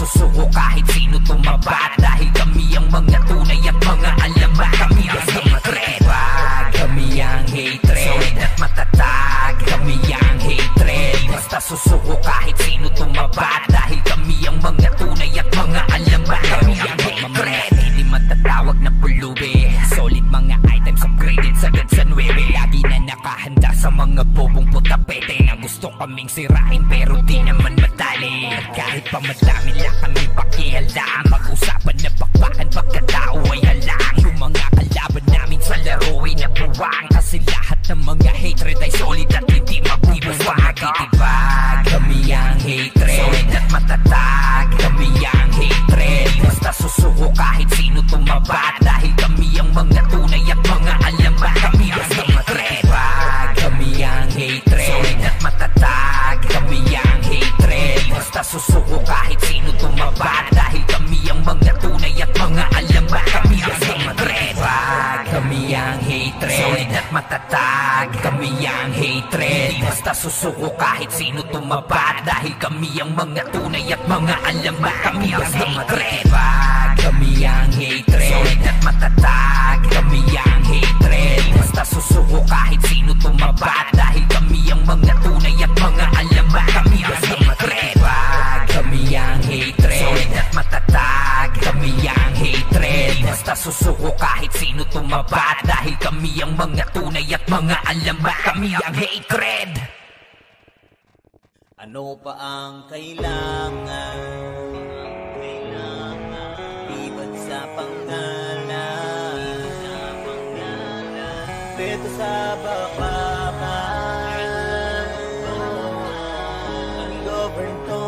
susuko kahit sino tumapat. Dahil kami ang mga tunay at mga alamat. Kami ang hatred, kami ang hatred. Solid at matatag, kami ang hatred. Basta susuko kahit sino tumapat. Dahil kami ang mga tunay at mga alamat. Kami ang hatred, hindi matatawag na pulubi. Solid mga items upgraded sagad sa 9. Lagi na nakahanda sa mga bobong putapete na gusto kaming sirain pero di naman madali. Kahit pa madami lang kami pakialam. Mag-usapan na bakbakan pagkatao ay halang. Yung mga kalaban namin sa laro ay nabuwang. Kasi lahat ng mga hatred ay solid at hindi mabubuwang. Nakitibag, kami ang hatred. Solid at matatag, kami ang hatred. Basta susuko kahit sino tumabat. Dahil kami ang mga tunay at mga alamat. Kami ang hatred, kami ang hatred. Solid at matatag, kami ang hatred. Basta susuko kahit sino tumabat. Dahil kami ang mga tunay at mga alamat. Kami ang hatred, kami ang hatred. Solid at matatag, kami ang hatred. Basta susuko kahit sino tumabat. Dahil kami ang mga tunay at mga alamat. Kami ang hatred, kami ang hatred. Solid at matatag, kami ang hatred. Basta susuko kahit sino tumabat. Dahil kami ang mga tunay at mga alamat. Kami ang hatred, kami ang hatred. Solid at matatag, kami ang hatred. Basta susuko kahit sino tumabat. Dahil kami ang mga tunay at mga alamat. Kami ang hatred. Ano pa ang kailangan? Liban sa pangalan, dito sa bakbakan. Ang govern to,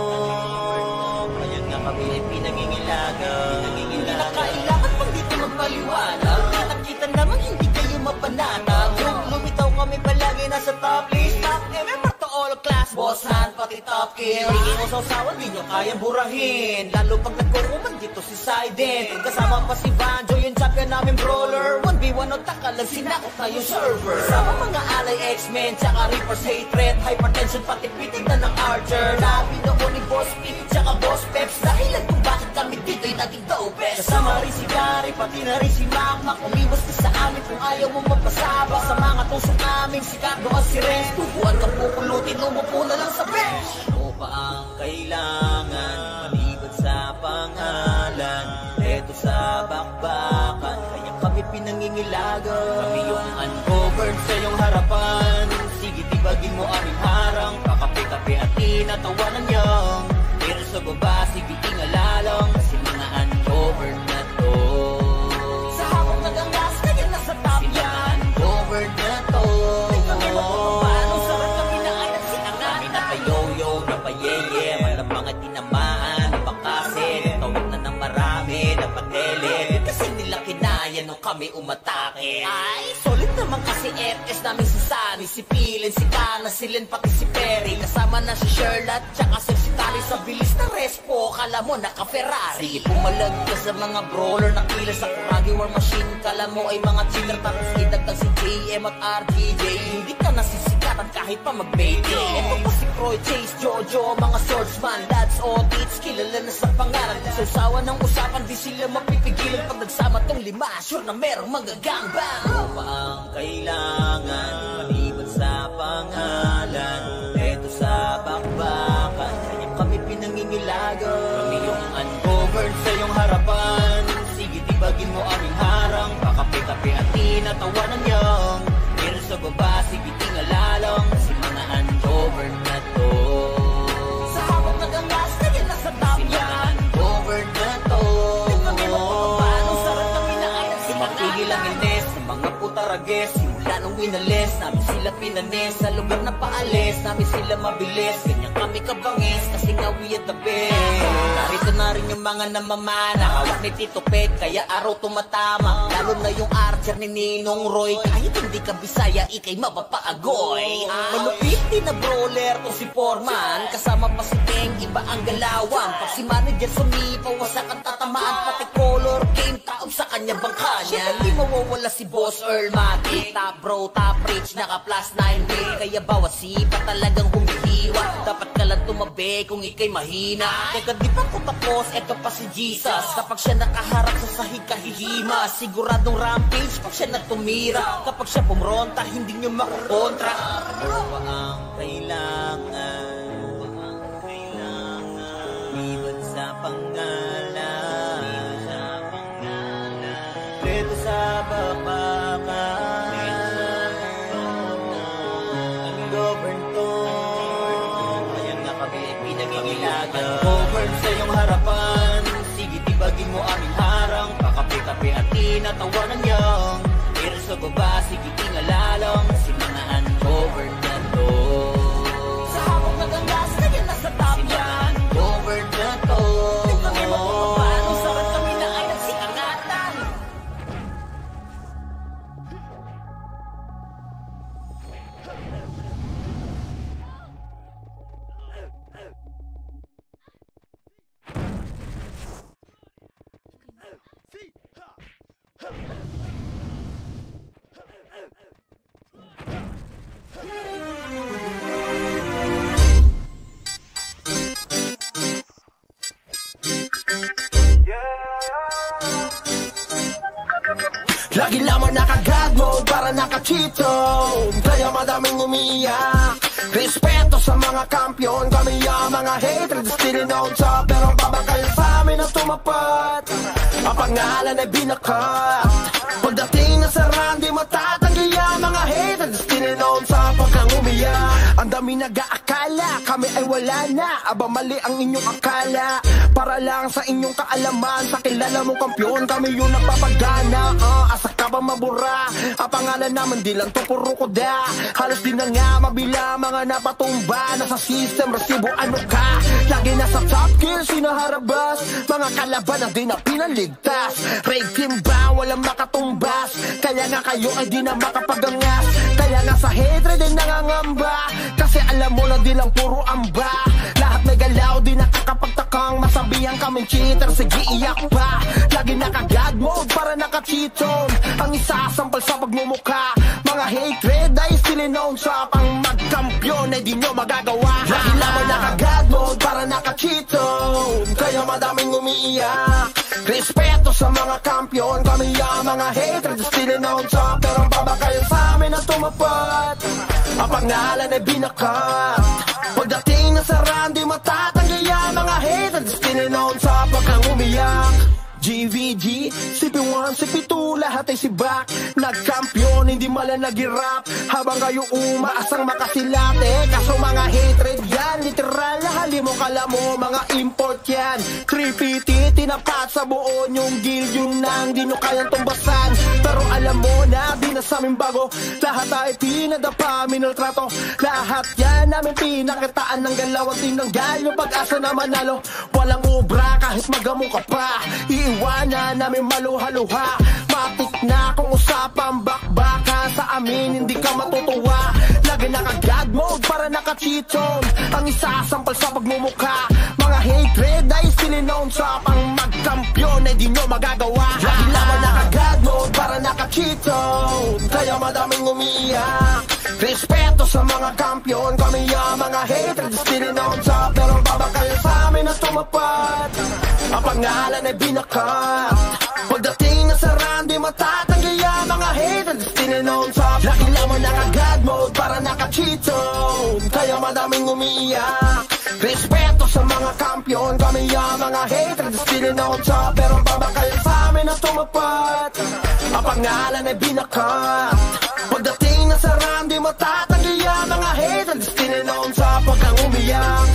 ngayon nga kami ay pinangingilagan. Hindi na kailangan pang dito magpaliwanag. Nakita naman hindi kayo mapanatag. Kung lumitaw kami palagi nasa top list. Top member to all class, boss hand pati top kill. Hindi mo sausawan, di nyo kayang burahin. Lalo pag nagkukuman dito si Sided. Kasama pa si Banjo, yung champion namin brawler. 1v1 o takalag, sinakot na yung server. Kasama mga alay X-Men, tsaka Reaper's hatred. Hypertension pati pitig na ng Archer. Labi noon ni Boss Pete, tsaka Boss Peps. Dahilan kung bakit kami dito'y naging dopest. Kasama rin si Gary, pati na rin si Makmak. Umibas ka sa amin kung ayaw mo magpasabak. Sa mga tusok namin, si Cardo at si Renz. Tubuan kang pupulutin, umupo na lang sa bench. Ano pa ang kailangan? Maliban sa pangalan, eto sa bakbakan. Kaya kami pinangingilagan. Kami yung ungoverned sa iyong harapan. Sige, tibagin mo aming harang. Kakape-kape at tinatawanan niyang. Pero sa baba, sige, ingalalang. Kasi mga ungoverned na to. Sa habang nagangas, kaya nasa top yan. Ungoverned na to. Kami magpapanong sarap kami na anak sinangat. Kami napayoyo, napayeye. Walang mga tinamaan, napakasin. Tawag na ng marami, napadelit. Kasi nila kinaya nung kami umatake. Ay, solid naman kasi FS namin si Sunny, si Pilin, si Kana, si Len, pati si Perry. Kasama na si Sherlock, tsaka si Tali. Sa bilis na respo, kala mo naka-Ferrari. Sige, pumalag ka sa mga brawler na kila sa Kuragi War Machine. Kala mo ay mga cheater, tapos idagdag si JM at RGJ. Hindi ka nasisikatan kahit pa mag-baby. Ito pa si Croy, Chase, Jojo, mga swordsman. That's all it's kilala na sa pangalan. Sa usawa ng usapan, di sila mapipigilan. Pag nagsama tong lima, sure na merong mga gangbang. Ano pa ang kailangan? Maliban sa pangalan, eto sa bakbakan. Kaya kami pinangingilagan. Kami yung ungoverned sa iyong harapan. Sige, tibagin mo aming harang. Kakape-kape at tinatawanan niyang. Pero sa baba, sige, tingalalang. Kasi mga ungoverned na to. Sa habang nagangas, kaya nasa top yan. Ungoverned na to. Kami magpapanong sarap kami na ay nagsinangat. Mapigil ang ines sa mga putarages. Simula nung winalis, namin sila pinanes. Sa lugar na paalis, namin sila mabilis. Ganyan kami kabangis, kasi nga we at the best. Narito na rin yung mga namamana. Hawak ni Tito Pet, kaya araw tumatama. Lalo na yung archer ni Ninong Roy. Kahit hindi ka Bisaya, ikay mapapaagoy. Malupit din na brawler to si Foreman. Kasama pa si Teng, iba ang galawan. Pag si manager sumipaw, wasak ang tatamaan. Pati color game, taob sa kanya bangka niya. Hindi mawawala si Boss Earl Matic. Top bro, top rich, naka plus 9 day. Kaya bawat sipa talagang humihiwa. Dapat ka lang tumabi kung ikay mahina. Teka di pa ko tapos, eto pa si Jesus. Kapag siya nakaharap sa sahig kahihima, siguradong rampage pag siya na tumira. Kapag siya pumronta, hindi nyo makakontra. Ano ba ang kailangan? Liban sa pangalan, dito sa babakan. Ang govern to, ayan nga kami ay pinangingilagan. Ang govern sa iyong harapan, sige tibagin mo aming harang. Pakape-kape at tinatawanan niyang pero sa baba, sige tingalalang si mga ungovern na to. Sa hawak na ganggas, kaya nasa top yan. Over na to. Tignan mo kung paano sarap kami na ay nagsiangatan. Lagi lamang naka-God mode para naka-cheat zone. Kaya madaming umiiyak. Respeto sa mga kampiyon, kami ang mga haters still known sa. Pero babakal sa amin na tumapat. Ang pangalan ay binakat. Pagdating na sa run, di matatanggi ang mga haters still known sa. Pagkang umiyak, ang dami nag-aakala kami ay wala na. Aba mali ang inyong akala. Para lang sa inyong kaalaman, sa kilala mong kampiyon, kami yung nagpapagana. Asa ka ba mabura? Ang pangalan naman di lang to puro koda. Halos di na nga mabila mga napatumba. Nasa system, resibo ano ka? Lagi nasa top kill, sinaharabas. Mga kalaban ang di na pinaligtas. Raid team ba? Walang makatumbas. Kaya nga kayo ay di na makapagangas. Kaya nga sa hatred ay nangangamba. Kasi alam mo na di lang puro amba. Lahat may galaw, di nakakapagtakang masabihan kaming cheater, sige iyak pa. Lagi naka-God mode para naka-cheat zone. Ang isasampal sa pagmumukha. Mga hatred ay still known sa pang magkampiyon ay di nyo magagawa. Lagi lamang naka-God mode para naka-cheat zone. Kaya madaming umiiyak. Respeto sa mga kampiyon, kami ang mga hatred still known sa. Pero ang babakal sa amin na tumapat. Ang pangalan ay binakat. Pagdating na sa run, di matatanggi ang mga haters still known sa pagkang umiyak. GVG, CP1, CP2, lahat ay sibak. Nagkampiyon, hindi malang nag-rap. Habang kayo umaasang makasilate. Kaso mga hatred yan, literal na hali mo kala mo, mga import yan. 350, tinapat sa buo yung guild, yung nang di nyo kayang tumbasan. Pero alam mo na, di na sa amin bago. Lahat ay pinadapa, minultrato. Lahat yan namin pinakitaan ng galaw at tinanggal yung pag-asa na manalo. Walang ubra kahit magamo ka pa. Iiwanan namin maluha-luha. Matik na kung usapang bakbaka. Sa amin hindi ka matutuwa. Lagi naka-God mode para naka-cheat zone. Ang isasampal sa pagmumukha. Mga hatred ay still known sa pang magkampiyon ay di nyo magagawa. Lagi lamang naka-God mode para naka-cheat zone. Kaya madaming umiiyak. Respeto sa mga kampiyon, kami ang mga hatred still known sa. Pero babakal sa amin na tumapat. Ang pangalan ay binakat. Pagdating na sa run, di matatanggi ang mga haters still known sa. Lagi lamang naka-God mode para naka-cheat zone. Kaya madaming umiiyak. Respeto sa mga kampiyon, kami ang mga haters still known sa. Pero babakal sa amin na tumapat. Ang pangalan ay binakat. Pagdating na sa run, di matatanggi ang mga haters still known sa. Pagkang umiyak,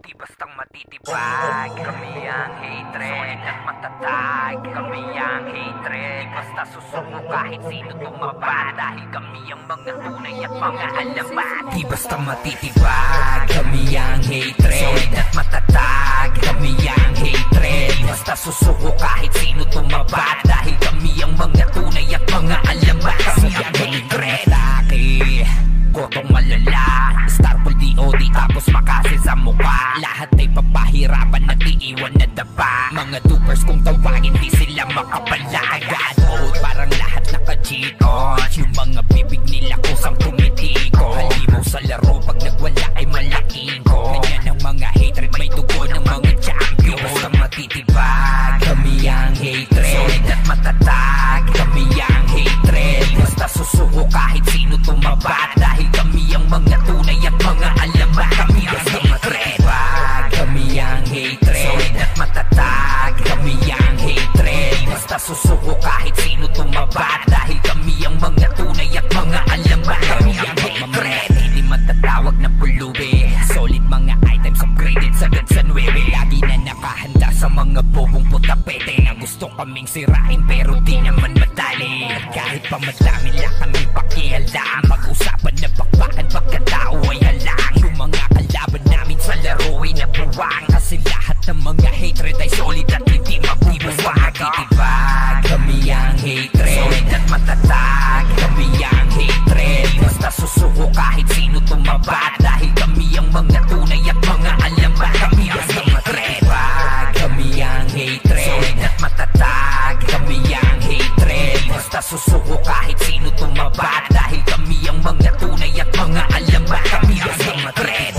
di bastang matitibag, kami ang hatred at matatag, kami ang hatred. Di basta susuko kahit sino tumaba, dahil kami ang mga tunay at mga alamat. Di basta matitibag, kami ang hatred at matatag, kami ang hatred. Di basta susuko kahit sino tumaba, dahil kami ang mga tunay at mga alamat. Kami ang hatred. Kotong malala, Starfall DOD tapos makasin sa mukha. Lahat ay papahirapan, nag-iiwan na madapa. Mga dupers kung tawagin di sila makapalag. Mode parang lahat naka-cheat on. Yung mga bibig nila kusang tumitiko. Halimaw sa laro pag nagwala ay malaking ko. Ganyan ang mga hatred, may dugo ng mga champion. Basta matitibag, kami ang hatred. Solid at matatag, kami ang hatred. Basta susuko kahit sino tumabat. Dahil kami ang mga tunay at mga alamat. Kami ang hatred. Kami ang hatred. Solid at matatag, kami ang hatred. Basta susuko kahit sino tumabat. Dahil kami ang mga tunay at mga alamat. Kami ang hatred. Hindi matatawag na pulubi. Solid mga items upgraded sagad sa 9. Lagi na nakahanda sa mga bobong putapete na gusto kaming sirain pero di naman madali. At kahit pa madami lang kami pakialam, mag-usapan na bakbakan pagkatao ay halang. Yung mga kalaban namin sa laro ay nabuwang. Kasi lahat ng mga hatred ay solid at hindi mabubuwang. Matitibag, kami ang hatred. Solid at matatag, kami ang hatred. Basta susuko kahit sino tumabat. Dahil kami ang mga tunay at mga alamat. Kami ang hatred. Kami ang hatred. Solid at matatag, kami ang hatred. Basta susuko kahit sino tumabat. Dahil kami ang mga tunay at mga alamat. Kami ang hatred.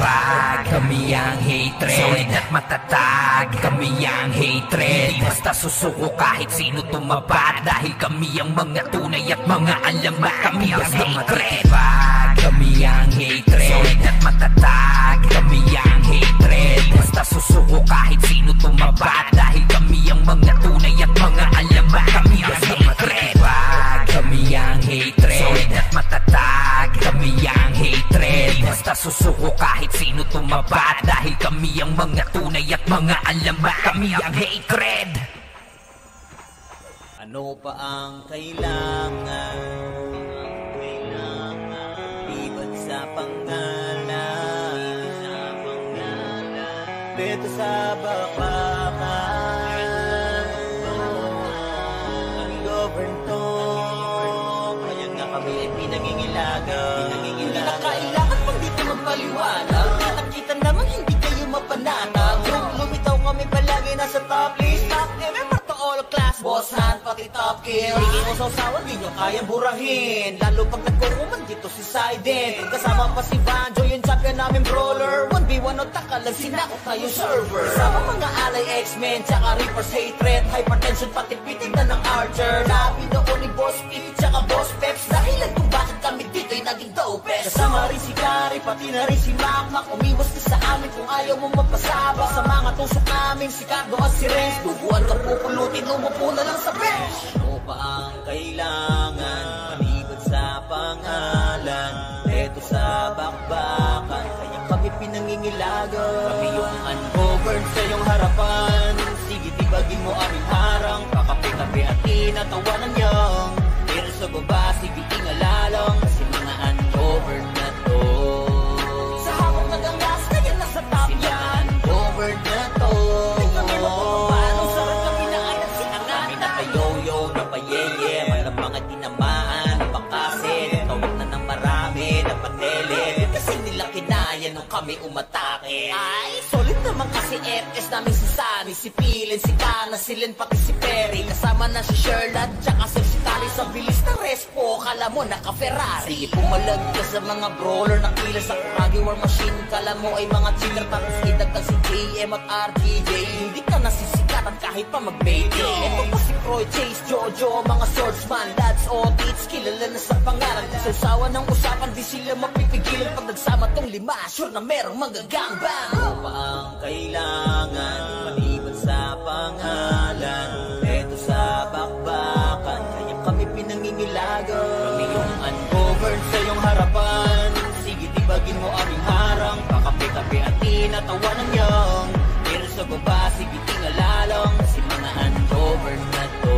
Kami ang hatred. Solid at matatag, kami ang hatred. Basta susuko kahit sino tumabat. Dahil kami ang mga tunay at mga alamat. Kami ang hatred. Kami ang hatred. Solid at matatag, kami ang hatred. Basta susuko kahit sino tumabat. Dahil kami ang mga tunay at mga alamat. Kami ang hatred. Kami ang hatred. Solid at matatag, kami ang hatred. Basta susuko kahit sino tumabat. Dahil kami ang mga tunay at mga alamat. Kami ang hatred. Ano pa ang kailangan? Liban sa pangalan. Dito sa bakbakan. Ang govern to. Kaya nga kami ay pinangingilagan. Hindi na kailangan pang dito magpaliwanag. Nakita naman hindi kayo mapanatag. Lumitaw kami palagi nasa top list. Top MMR to all class. Boss hand pati top kill. Hindi mo sausawan, di nyo kayang burahin. Lalo pag nagkukuman dito si Sidin. Kasama pa si Banjo, yung champion namin brawler. 1v1 o takalag, sinakot na yung server. Kasama mga alay X-Men, tsaka Reaper's hatred. Hypertension pati pitig na ng Archer. Labi noon ni Boss Pete, tsaka Boss Peps. Dahilan kung bakit kami dito'y naging dopest. Kasama rin si Gary, pati na rin si Makmak. Umimos ka sa amin kung ayaw mo magpasabak. Sa mga tusok namin, si Cardo at si Renz. Duguan ka pupulutin, umupo na lang sa bench. Ano pa ang kailangan? Maliban sa pangalan. Eto sa bakbakan, kaya kami pinangingilagan. Kami yung ungoverned sa iyong harapan. Sige tibagin mo aming harang. Kakapi-kapi at tinatawanan niyang. Pero sa baba, sige tingalalang. Kasi mga ungoverned na to. Sa hawak nagangas, kaya nasa top yan. Ungoverned na to. Di kami mapapapano, sarap kami na ay nagsinangatan. Kami napayoyo, napayeye, walang mga tinamaan, napakasin. Tawag na ng marami, napatele. Kasi nila kinaya nung kami umatake. Ay, solid naman kasi FS namin si Sunny, si Pilin, si Kana, si Len, pati si Perry. Kasama na si Sherlock, tsaka si Kali. Sa bilis ng respo, kala mo naka-Ferrari. Sige, pumalag ka sa mga brawler na kilas sa Kragi War Machine. Kala mo ay mga cheater, tapos idagdag si JM at RDJ. Hindi ka nasisikatan kahit pa mag-mayday. Ito pa si Croy, Chase, Jojo, mga swordsman, lads, audits, kilala na sa pangalan. Sa usawa ng usapan, di sila mapipigilan. Pag nagsama tong lima, sure na merong magagangbang. Ano pa ang kailangan? Maliban sa pangalan. Eto sa bakbakan, kaya kami pinangingilagan. Kami yung ungoverned sa iyong harapan. Sige tibagin mo aming harang. Kakapi-kapi at tinatawanan niyang. Pero sa baba, sige tingalalang. Kasi mga ungoverned na to.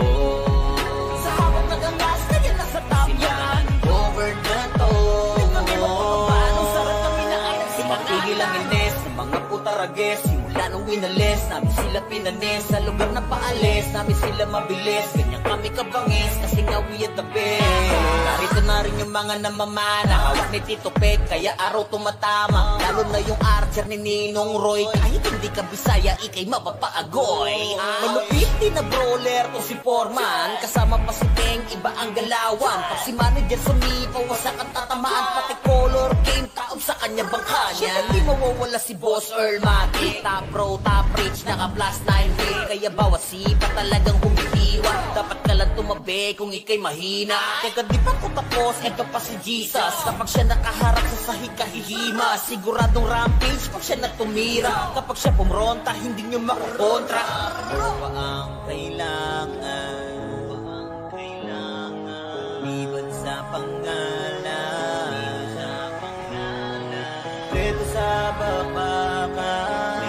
Sa hawak nagangas, kaya nasa top yan. Ungoverned na to. Di kami mapapapano, sarap kami na ay nagsinangatan. Matigil ang biyernes ng mga putarages. Simula nung winalis, namin sila pinanis. Sa lugar na paalis, namin sila mabilis. Ganyan kami kabangis, kasi nga we at the best. Narito na rin yung mga namamana, hawak ni Tito Peg, kaya araw tumatama. Lalo na yung archer ni Ninong Roy. Kahit hindi ka Bisaya, ikay mapapaagoy. Malupit din na brawler to si Foreman, kasama pa si Teng, iba ang galawan. Pag si manager sumipaw, wasak ang tatamaan. Pati color game, taob sa kanya bangka niya. Hindi mawawala si Boss Earl Mati. Top pro, top rich, naka plus 9 way. Kaya bawat sipa talagang humihiwa. Dapat ka lang tumabi kung ikay mahina. Teka di pa ko tapos, ito pa si Jesus. Kapag siya nakaharap sa sahig kahihima, siguradong rampage pag siya natumira. Kapag siya pumronta, hindi nyo makukontra. Ano ba ang kailangan? Liban sa pangalan, dito sa babakan.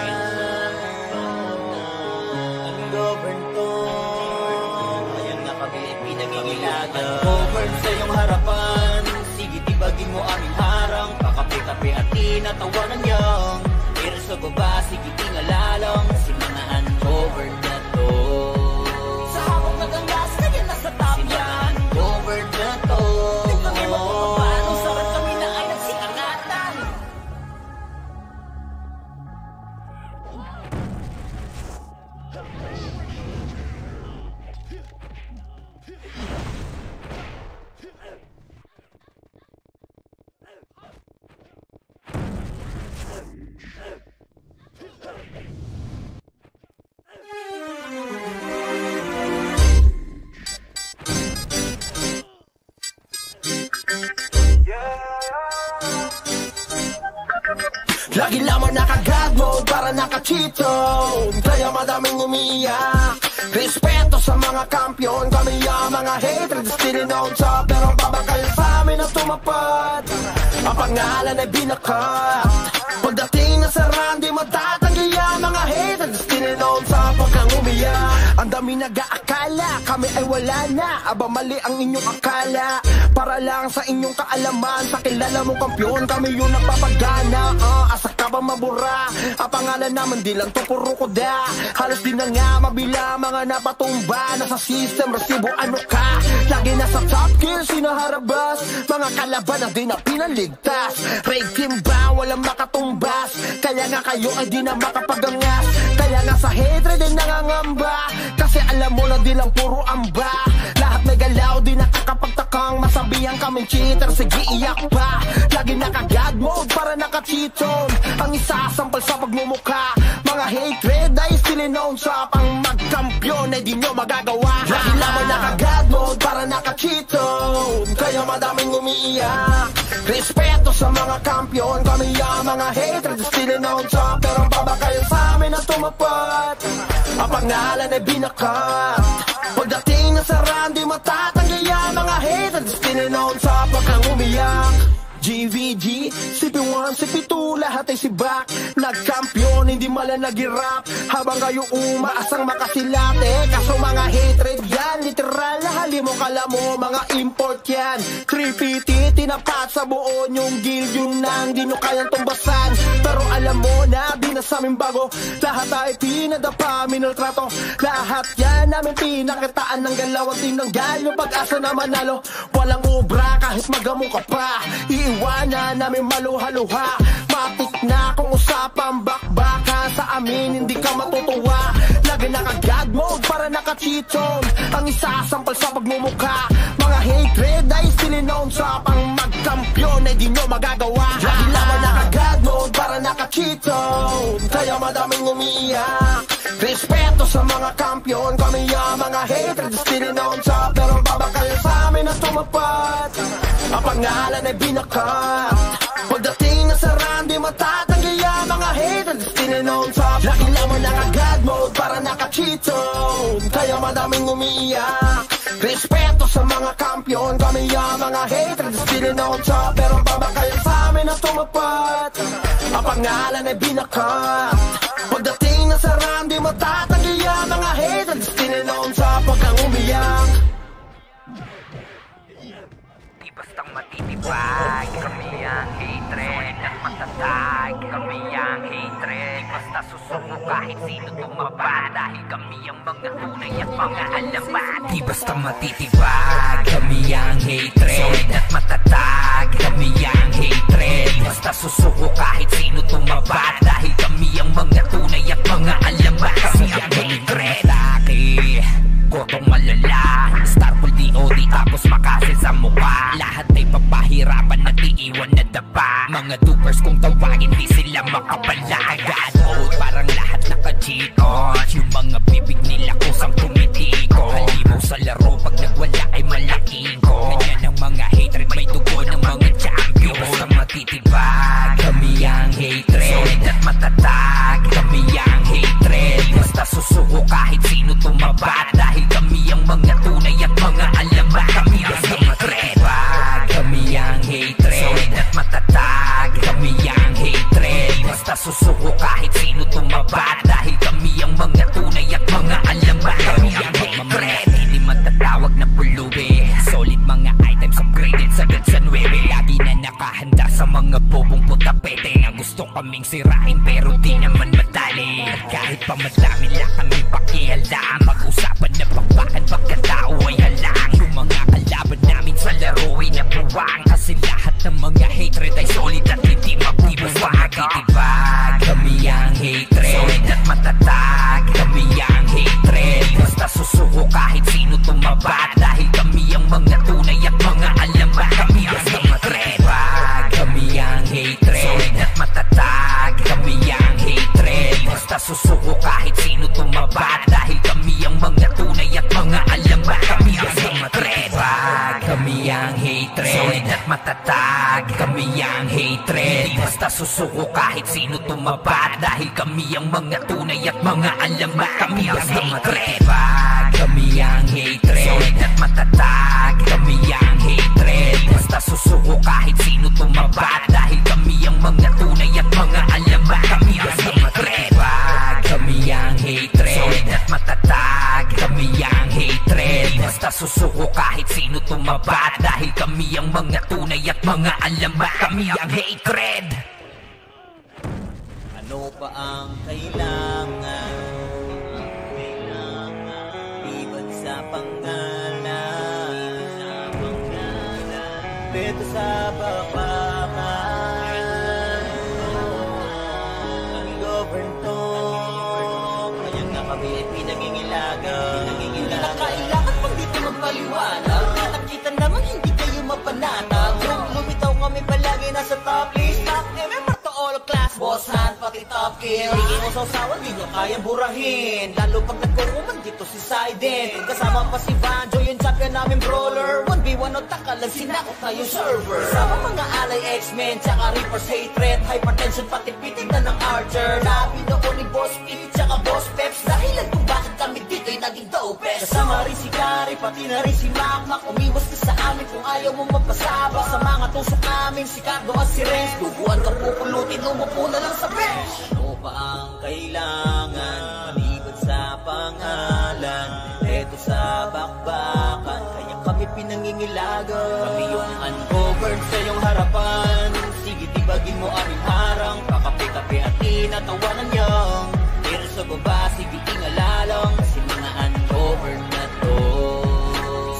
Ang govern to, ayan nga kami pinangingilagan. Govern sa iyong harapan, sige tibagin mo aming harang. Pakape-kape at tinatawanan niyang pero sa baba, sige tingalalang si mga ungovern na to. Sa hawak na ganggas, kaya nasa top yan. Ungovern na to. Tingnan mo kung paano sarap kami na ay nagsikangatan. Lagi lamang naka-God mode para naka-cheat zone, kaya madaming umiiyak. Respeto sa mga kampiyon, kami ang mga hatred, still on top. Pero babakal sa amin ang tumapad, ang pangalan ay binakat. Pagdating na sa run, di matatanggi ang mga hatred, still on top. Pag kang umiyak, ang dami nag-aakala kami ay wala na. Aba mali ang inyong akala, para lang sa inyong kaalaman. Sa kilala mong kampiyon, kami yung nagpapagana. Asa ka ba mabura? Ang pangalan naman di lang to puro kuda. Halos di na nga mabila mga napatumba. Nasa system, resibo ano ka? Lagi nasa top gear, sinaharabas. Mga kalaban na di na pinaligtas. Raid team ba? Walang makatumbas. Kaya nga kayo ay di na makapagangas. Kaya nga sa hatred ay nangangamba. Kasi alam mo na di lang puro amba. Lahat may galaw, di nakakapagtakang masabihan kaming cheater, sige iyak pa. Lagi naka-God mode para naka-cheat zone, ang isasampal sa pagmumukha. Mga hatred ay still known sa pang magkampiyon ay di nyo magagawa. Lagi lamang naka-God mode para naka-cheat zone, kaya madaming umiiyak. Respeto sa mga kampiyon, kami ang mga hatred still known sa. Pero babakal sa amin ang tumapad, ang pangalan ay binakat. Pagdating na sa run, di matatanggi ang mga hatred still known sa. Pag kang umiyak, GVG, CP1, CP2, lahat ay sibak. Nagkampiyon, hindi mala nag-rap. Habang kayo umaasang makasilate. Kaso mga hatred yan, literal na halimo kala mo, mga import yan. 350, tinapat sa buo yung guild, yun nang di nyo kayang tumbasan. Pero alam mo na, di na sa amin bago. Lahat ay pinadapa, minultrato. Lahat yan namin pinakitaan ng galaw. Ang tinanggal yung pag-asa na manalo. Walang ubra kahit magamo ka pa. Iwanan namin maluha-luha. Matik na kung usapang bakbaka. Sa amin hindi ka matutuwa. Lagi naka-God mode para naka-cheat zone, ang isasampal sa pagmumukha. Mga hatred ay still known sa pang magkampiyon ay di nyo magagawa. Lagi lamang naka-God mode para naka-cheat zone, kaya madaming umiiyak. Respeto sa mga kampiyon, kami ang mga hatred still known sa. Pero babakal sa amin ang tumapad, ang pangalan ay binakat. Pagdating na sa run, di matatanggi ang mga hatred still known sa. Lagi lamang naka-God mode para naka-cheat zone, kaya madaming umiiyak. Respeto sa mga kampiyon, kami ang mga hatred still known sa. Pero babakal sa amin ang tumapad, ang pangalan ay binakat. Pagdating na sa run, di matatanggi ang mga hatred still known sa. Pag kang umiyak, di bastang matitibay, kami ang hatred. matatag, kami ang hatred. Basta susuko kahit sino tumaba, dahil kami ang mga tunay at mga alamat. Di basta matitibag, kami ang hatred. Solid at matatag, kami ang hatred. Basta susuko kahit sino tumaba, dahil kami ang mga tunay at mga alamat. Kami ang hatred. Kotong malala, Starfall DOD tapos makasil sa mukha. Lahat ay papahirapan at iiwan na dapa. Mga dupers kung tawagin di sila makapalagan. Oh, parang lahat naka-cheat on. Yung mga bibig nila kusang tumitiko. Halimaw sa laro pag nagwala ay malaking ko. Ganyan ang mga hatred, may dugo ng mga champion. Basta matitibag, kami ang hatred. Solid at matatag, kami ang hatred. Basta susuko kahit sino tumabat, dahil kami ang mga tunay at mga alamat. Kami ang hatred. Kami ang hatred. Solid at matatag, kami ang hatred. Basta susuko kahit sino tumabat, dahil kami ang mga tunay at mga alamat. Kami ang hatred. Hindi matatawag na pulubi. Solid mga items upgraded sagad sa 9. Lagi na nakahanda sa mga bobong putapete na gusto kaming sirain pero di naman madali. At kahit pa madami lang kami pakialam, mag-usapan na bakbakan pagkatao ay halang. Yung mga kalaban namin sa laro ay nabuwang, kasi lahat ng mga hatred ay solid at hindi mabubuwang. Matitibag, kami ang hatred. Solid at matatag, kami ang hatred. Basta susuko kahit sino tumabat, dahil kami ang mga tunay at mga alamat. Kami ang hatred. Kami ang hatred. Solid at matatag, kami ang hatred. Basta susuko kahit sino tumabat, dahil kami ang mga tunay at mga alamat. Kami ang hatred. Kami ang hatred. Solid at matatag, kami ang hatred. Basta susuko kahit sino tumabat, dahil kami ang mga tunay at mga alamat. Kami ang hatred. Kami ang hatred. Solid at matatag, kami ang hatred. Basta susuko kahit sino tumabat, dahil kami ang mga tunay at mga alamat. Kami ang hatred. Kami ang hatred. Solid at matatag, kami ang hatred. Basta susuko kahit sino tumabat, dahil kami ang mga tunay at mga alamat. Kami ang hatred. Ano pa ang kailangan? Iban sa pangalan, beto sa bakbakan. Ang govern to, ngayon nga kami ay pinangingilagan. Hindi na kailangan pang dito magpaliwanag. Nakita naman hindi kayo mapanatag. Lumitaw kami palagi nasa top list. Top MMR to all class, boss hand pati top kill. Hindi mo sausawan, di nyo kaya burahin. Lalo pag nagkuruman dito si Saiden. Kasama pa si Banjo, yung champion namin brawler. 1v1 o takalang sinakot na yung server. Kasama mga alay X-Men, tsaka Reaper's hatred. Hypertension pati pitin na ng Archer. Labi noon ni Boss Pete, tsaka Boss Peps. Dahilan kung bakit kami dito'y naging dopest. Kasama rin si Gary, pati na rin si Makmak. Umiwas ka sa amin kung ayaw mong magpasaba. Sa mga tusok namin, si Cardo at si Renz. Tubuan ka pupulutin, umupo na lang sa bench. Ano pa ang kailangan? Maliban sa pangalan, eto sa bakbakan, kaya kami pinangingilagan. Kami yung ungoverned sa iyong harapan. Sige, tibagin mo aming harang. Kakape-kape at tinatawanan niyang. Pero sa baba, sige, tingalalang. Kasi mga ungoverned na to.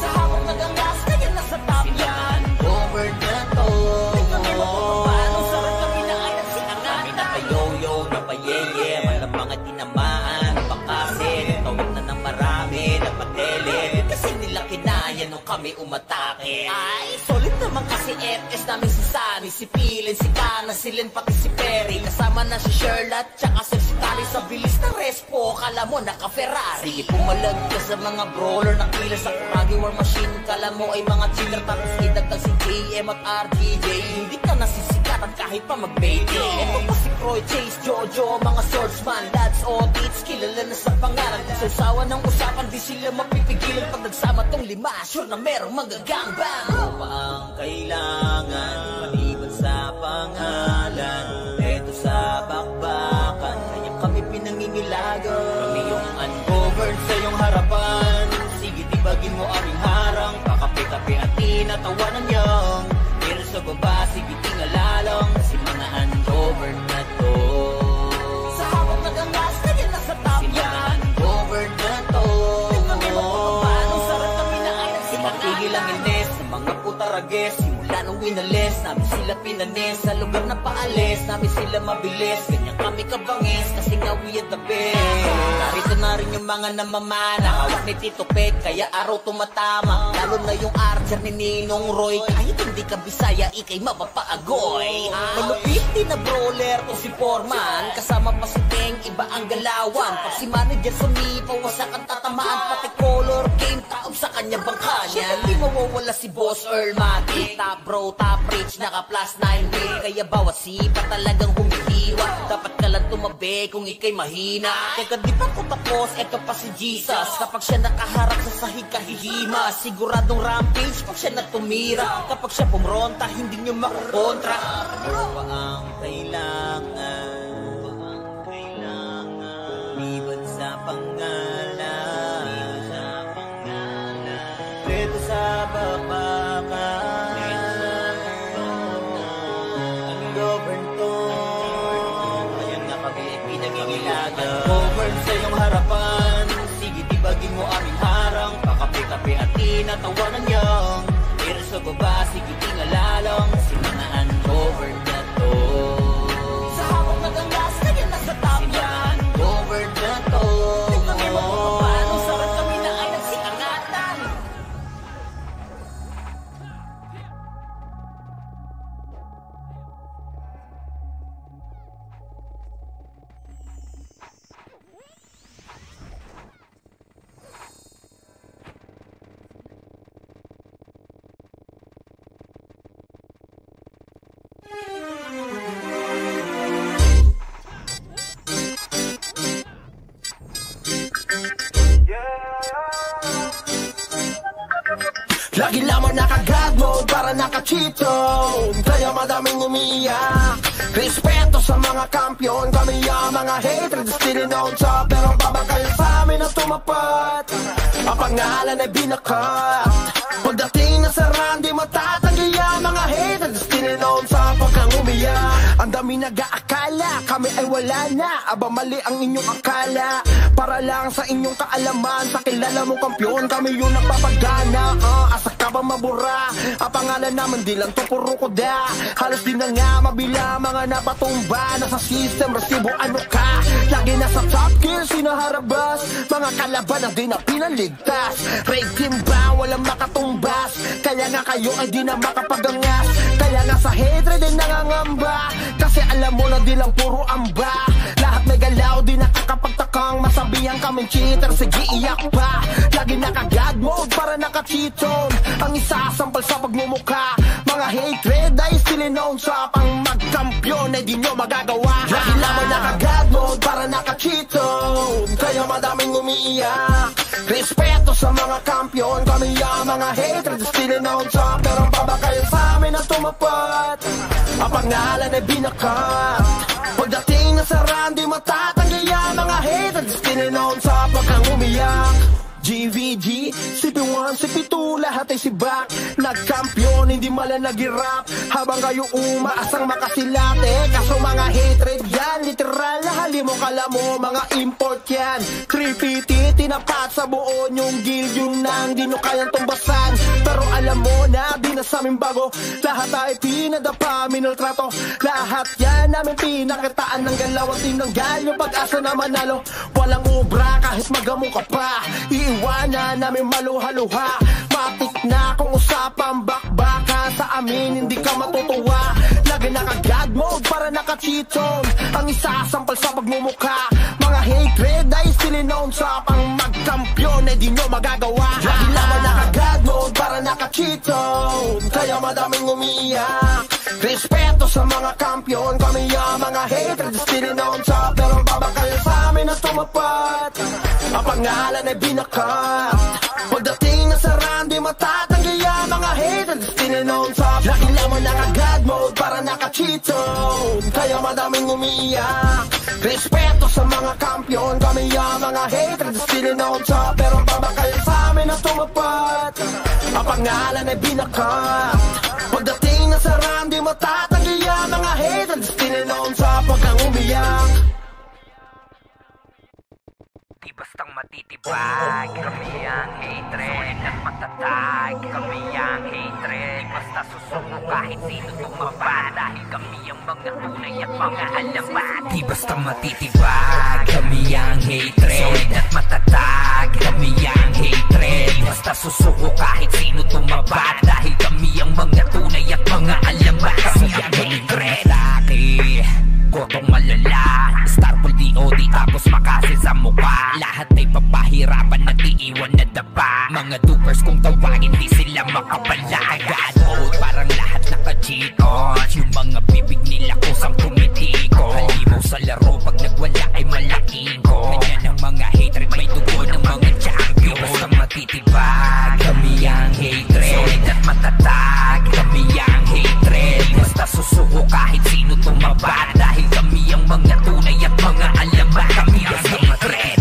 Sa hawak nagangas, kaya nasa top yan. Ungoverned na to. May kami mapapapano, sarap kami na ay nagsinangan. Napayoyo, napayeye, malap mga tinamaan. Napakasin, tawag na ng marami, napatele. Kasi nila kinaya nung kami umatake. Ay, solid naman kasi FS namin si Sunny, si Pilin, si Kana, si Len, pati si Perry. Kasama na si Sherlock, tsaka si Tari. Sa bilis na respo, kala mo naka-Ferrari. Sige, pumalag ka sa mga brawler na killer sa Kuragi War Machine. Kala mo ay mga chiller, tapos idagdag si JM at RTJ. Hindi ka nasisikatan kahit pa mag-baby. Ito pa si Croy, Chase, Jojo, mga swordsman, lads, audits, kilala na sa pangalan. Sa usawa ng usapan, di sila mapipigilan. Pag nagsama tong lima, sure na merong magagangbang. Ano pa ang kailangan? Maliban sa pangalan, eto sa bakbakan, kaya kami pinangingilagan. Kami yung ungoverned sa iyong harapan. Sige, tibagin mo aming harang. Kakape-kape at tinatawanan niyang. Pero sa baba, sige, tingalalang. Kasi mga tarages. Simula nung winalis, namin sila pinanis. Sa lugar na paalis, namin sila mabilis. Ganyan kami kabangis, kasi nga we are the best. Narito na rin yung mga namamana, hawak ni Tito Pet, kaya araw tumatama. Lalo na yung Archer ni Ninong Roy, kahit hindi ka Bisaya, ikay mapapaagoy. Malupit din na brawler to si Foreman, kasama pa si Teng, iba ang galawan. Pag si manager sumipaw, wasak ang tatamaan. Pati color game, taob sa kanya bangka niya. Di mawawala si Boss Earl Matic. Top bro, top rich, naka plus 9 day. Kaya bawat sipa talagang humihiwa. Dapat ka lang tumabi kung ikay mahina. Teka di pa ko tapos, eto pa si Jesus. Kapag siya nakaharap sa sahig kahihima, siguradong rampage pag siya natumira. Kapag siya pumronta, hindi nyo makukontra. Ano ba ang kailangan? Liban sa pangalan, reto sa babakan. Ang govern to, ngayon nga kami pinangingilaga. Govern sa iyong harapan, sige tibagin mo aming harang. Pakape-kape at tinatawanan niyang, pero sa baba, sige tingalalang. Si mga ungovern na to, sa hawak na gangas, kaya nasa top yan. Govern na to, kami magpapapano, sarap kami na ay nagsikangatan. Lagi lamang naka-God mode para naka-cheat zone, kaya madaming umiiyak. Respeto sa mga kampiyon, kami ang mga hatred, still on top. Pero babakal sa amin na tumapat, ang pangalan ay binakat. Pagdating na sa run, di matatanggi ang mga hatred, still on top. Pag kang umiyak, ang dami nag-aakala kami ay wala na. Aba mali ang inyong akala, para lang sa inyong kaalaman. Sa kilala mong kampiyon, kami yung nagpapagana. Asa ka ba mabura? Ang pangalan naman di lang to puro kuda. Halos di na nga mabila mga napatumba. Nasa system, resibo ano ka? Lagi nasa top gear, sinaharabas. Mga kalaban na di na pinaligtas. Raid team ba? Walang makatumbas. Kaya nga kayo ay di na makapagangas. Kaya nga sa hatred ay nangangamba. Kasi alam mo na di lang puro amba. Lahat may galaw, di nakakapagtakang masabihan kaming cheater, sige iyak pa. Lagi naka-God mode para naka-cheat zone, ang isasampal sa pagmumukha. Mga hatred ay still known sa pang magkampiyon ay di nyo magagawa. Lagi lamang naka-God mode para naka-cheat zone, kaya madaming umiiyak. Respeto sa mga kampiyon, kami ang mga hatred still known sa. Pero babakal sa amin na tumapat, ang pangalan ay binakat. Pagdating na sa run, di matatanggi ang mga hatred still known sa. Pag kang umiyak, GVG, CP1, CP2, lahat ay sibak. Nagkampiyon, hindi mala nag-rap, habang kayo umaasang makasilate. Kaso mga hatred yan, literal na halimo kala mo, mga import yan. 350, tinapat sa buo yung guild, yun nang di nyo kayang tumbasan. Pero alam mo na, di na sa aming bago, lahat ay pinadapa, minaltrato. Lahat yan namin pinakitaan ng galaw at tinanggal yung pag-asa na manalo. Walang ubra kahit magamo ka pa, iwanan namin maluha-luha. Matik na kung usapang bakbaka, sa amin hindi ka matutuwa. Lagi naka-God mode para naka-cheat zone, ang isasampal sa pagmumukha. Mga hatred ay still known sa pang magkampiyon ay di nyo magagawa. Lagi lamang naka-God mode para naka-cheat zone, kaya madaming umiiyak. Respeto sa mga kampiyon, kami ang mga hatred still known sa. Pero babakal sa amin na tumapat, ang pangalan ay binakat. Pagdating na sa run, di matatanggi ang mga hatred still known sa. Lagi lamang naka-God mode para naka-cheat zone, kaya madaming umiiyak. Respeto sa mga kampiyon, kami ang mga hatred still known sa. Pero babakal sa amin na tumapat, ang pangalan ay binakat. Pagdating na sa run, di matatanggi ang mga hatred still known sa. Pag kang umiyak, Di bastang matitibag, kami ang hatred at matatag, kami ang hatred. Di basta susuko kahit sino tumaba, dahil kami ang mga tunay at mga alamat. Di basta matitibag, kami ang hatred, solid at matatag, kami ang hatred. Di basta susuko kahit sino tumaba, dahil kami ang mga tunay at mga alamat. Kami ang hatred. Kotong malala, Starpool DOD tapos makasin sa mukha. Lahat ay papahirapan at iiwan na daba. Mga dupers kung tawagin di sila makapalag. Oh, parang lahat naka-cheat on. Yung mga bibig nila kusang tumitiko. Halimaw sa laro pag nagwala ay malaking ko. Ganyan ang mga hatred, may dugo ng mga champion. Basta matitibag, kami ang hatred, solid at matatag, kami ang hatred. Basta susuko kahit sino tumaba, dahil kami ang mga tunay at mga alamat. Kami ang hatred,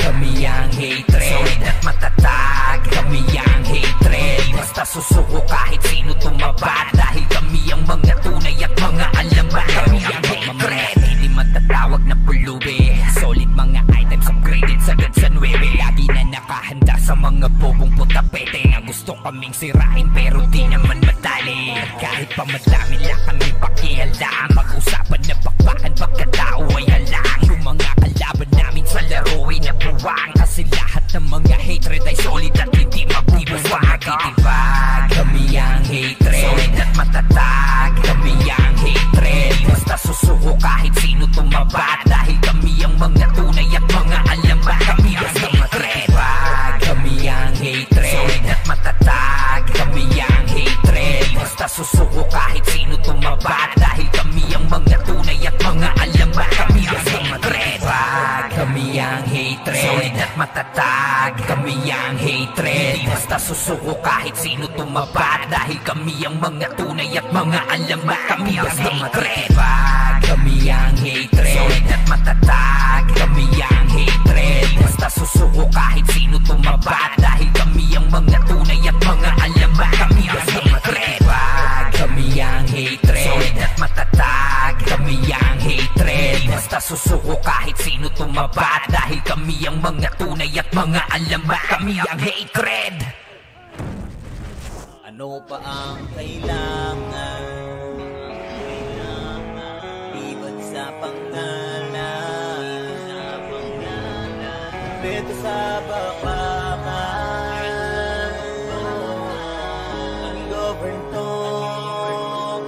kami ang hatred, solid at matatag, kami ang hatred. Basta susuko kahit sino tumaba, dahil kami ang mga tunay at mga alamat. Kami ang hatred. Hindi matatawag na pulubi, solid mga items upgraded sagad sa 9. Lagi na nakahanda sa mga bobong putapete na gusto kaming sirain pero di naman madali. Kahit pa madami lang kami pakialam, mag-usapan na bakbakan pagkatao ay halang. Yung mga kalaban namin sa laro ay nabuwang, kasi lahat ng mga hatred ay solid at hindi mabubuwang. Matitibag, kami ang hatred, solid at matatag, kami ang hatred. Basta susuko kahit sino tumaba, dahil kami ang mga tunay at mga alamat. Kami ang hatred, kami ang hatred, solid at matatag, kami ang hatred. Basta susuko kahit sino tumaba, dahil kami ang mga tunay at mga alamat. Kami ang hatred, kami ang hatred, solid at matatag, kami ang hatred. Basta susuko kahit sino tumaba, dahil kami ang mga tunay at mga alamat. Kami ang hatred, kami ang hatred, solid at matatag, kami ang hatred. Basta susuko kahit sino tumaba, dahil kami ang mga tunay at mga alamat. Kami ang hatred, kami ang hatred, solid at matatag, kami ang hatred. Basta susuko kahit sino tumaba, dahil kami ang mga tunay at mga alamat. Kami ang hatred. Ano pa ang kailangan? Iba't sa pangalan, beto sa bakbakan, ang govern to.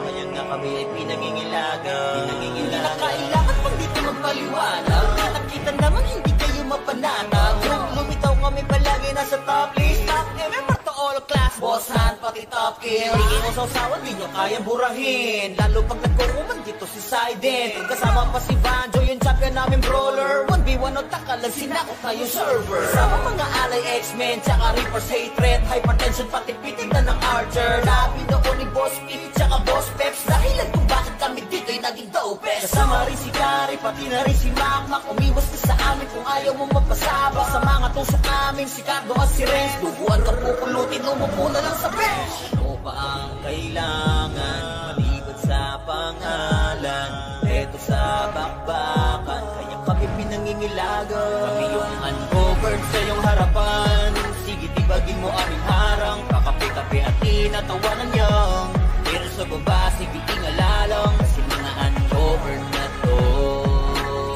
Kaya nga kami ay pinangingilagan. Hindi na kailangan pang dito magpaliwanag. Nakita naman hindi kayo mapanatag. Lumitaw kami palagi nasa top list. Top MMR to all class, boss hand pati top kill. Hindi mo sausawan, di nyo kayang burahin. Lalo pag nagkuruman dito si Sidin. Kasama pa si Banjo, yung champion namin brawler. 1v1 o takalag, sinakot na yung server. Kasama mga alay X-Men, tsaka Reaper's hatred. Hypertension pati pitig na ng Archer. Labi doon ni Boss Pete, tsaka Boss Peps. Dahilan kung bakit kami dito'y naging dopest. Kasama rin si Kari, pati na rin si Makmak. Umiwas ka sa amin kung ayaw mo magpasaba. Sa mga tusok namin, si Cardo at si Renz. Duguan ka pupulutin, umupo na lang sa bench. Ano pa ang kailangan? Malibat sa pangalan, eto sa bakbakan, kaya kami pinangingilagan. Kami yung ungoverned sa iyong harapan. Sige tibagin mo aming harang, kakape-kape at tinatawanan niyang. Pero sa baba, sige ingalalang, kasi mga ungoverned na to.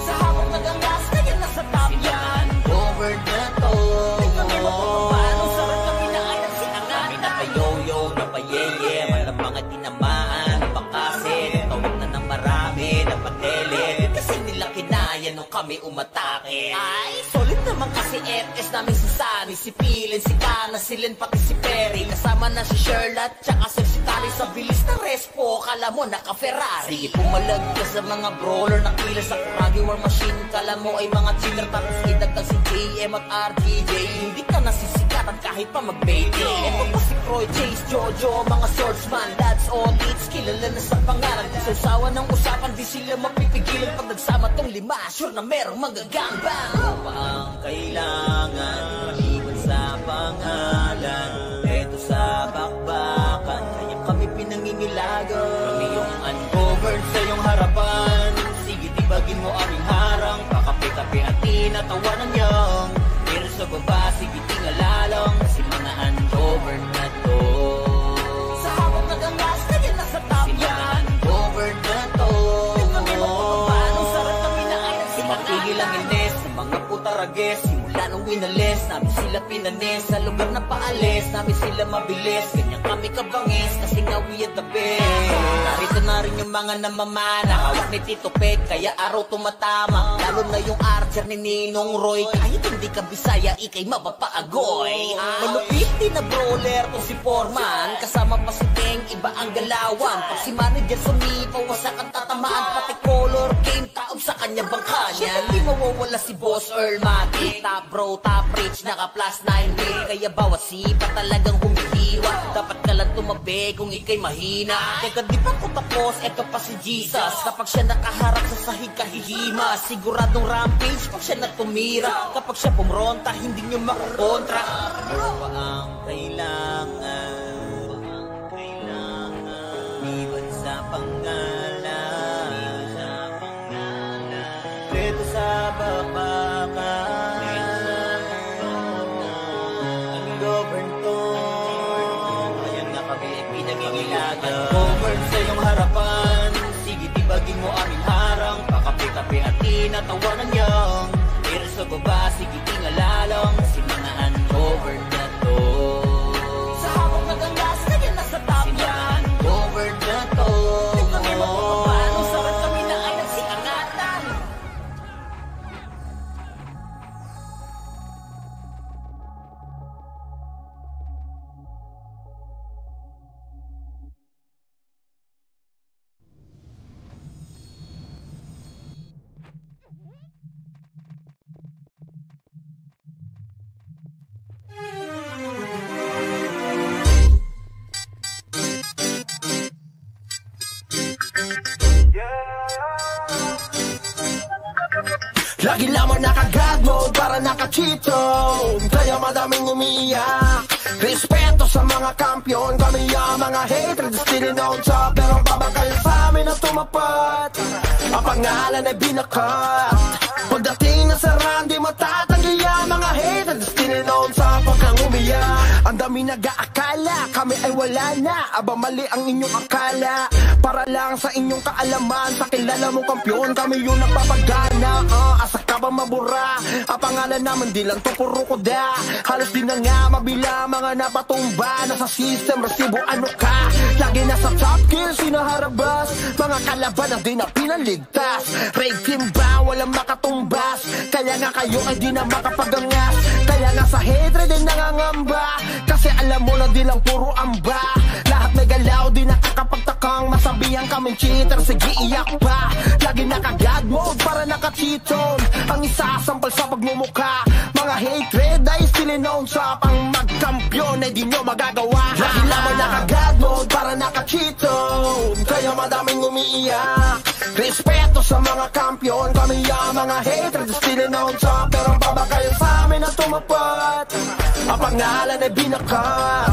Sa habang nagangas, kaya nasa top yan. Ungoverned na to. Di kami mapapapano, sarap kami na ayan sinangan. Kami napayoyo, napayeye, mayroon mga tinamaan, napakasin, tawag na ng marami, napatele. Kasi nila kinaya nung kami umatake. Ay, solid naman kasi FS namin si Sunny, si Pilin, si Kana, si Len, pati si Perry. Kasama na si Sherlock, tsaka si Tari. Sa bilis na respo, kala mo naka-Ferrari. Sige pumalag ka sa mga brawler na kila sa Kuragi War Machine. Kala mo ay mga cheater, tapos idagdag si JM at RTJ. Hindi ka nasisikatan kahit pa mag-baby. Eto pa si Croy, Chase, Jojo, mga swordsman. That's all it's, kilala na sa pangalan. Sa usawa ng usapan, di sila mapipigilan. Pag nagsama tong lima, sure na merong magagangbang. Ano pa ang kailangan? Maliban sa pangalan, eto sa bakbakan, kaya kami pinangingilagan. Kami yung ungoverned sa iyong harapan. Sige tibagin mo aming harang, kakape-kape at tinatawanan niya. ilang ines sa mga putarages. Simula nung winalis, namin sila pinanes. Sa lugar na paalis, namin sila mabilis. Ganyan kami kabangis, kasi nga we are the best. Narito na rin yung mga namamana, hawak ni Tito Peg, kaya araw tumatama. Lalo na yung archer ni Ninong Roy, kahit hindi ka Bisaya, ikay mapapaagoy. Malupit din na brawler to si Foreman, kasama pa si Teng, iba ang galawan. Pag si manager sumipaw, wasak ang tatamaan. Pati color game, taob sa kanya bangka niya. Di mawawala si Boss Earl Matic. Top bro, top rich, naka plus 9 day. Kaya bawat sipa talagang humihiwa. Dapat ka lang tumabi kung ikay mahina. Teka di pa ko tapos, eto pa si Jesus. Kapag siya nakaharap sa sahig kahihima, siguradong rampage pag siya nagtumira. Kapag siya pumronta, hindi nyo makakontra. Ano ba ang kailangan? Iwan sa pangalan, preto sa babakan. Ang govern to, ngayon nga kami ay pinangingilagan. Govern sa iyong harapan, sige tibagin mo aming harang. Pakapi-kapi at tinatawanan niyang, pero sa baba sige tingalalang. Si mga ungoverned na to, sa habang nagangas kanya nasa top yan. Ungoverned na to, di kami mapapapano, sarat kami na ay nagsikangatan. Lagi lamang naka-God mode para naka-cheat zone, kaya madaming umiiyak. Respeto sa mga kampiyon, kami ang mga hatred, still on top. Pero babakal sa amin na tumapat, ang pangalan ay binakat. Pagdating na sa run, di matatanggi ang mga hatred, still on top. Pag kang umiyak, ang dami nag-aakala kami ay wala na. Aba mali ang inyong akala, para lang sa inyong kaalaman. Sa kilala mong kampiyon, kami yung nagpapagana. Asa ka ba mabura? Ang pangalan naman di lang to puro koda. Halos di na nga mabila mga napatumba. Nasa system, resibo ano ka? Lagi nasa top kill, sinaharabas. Mga kalaban ang di na pinaligtas. Raid team ba? Walang makatumbas. Kaya nga kayo ay di na makapagangas. Kaya nga sa hatred ay nangangamba. Kasi alam mo na di lang puro amba. Lahat may galaw, di nakakapagtakang masabihan kaming cheater, sige iyak pa. Lagi naka-God mode para naka-cheat zone, ang isasampal sa pagmumukha. Mga hatred ay still known sa pang magkampiyon ay di nyo magagawa. Lagi lamang naka-God mode para naka-cheat zone, kaya madaming umiiyak. Respeto sa mga kampiyon, kami ang mga hatred still known sa. Pero babakal sa amin na tumapat, ang pangalan ay binakat.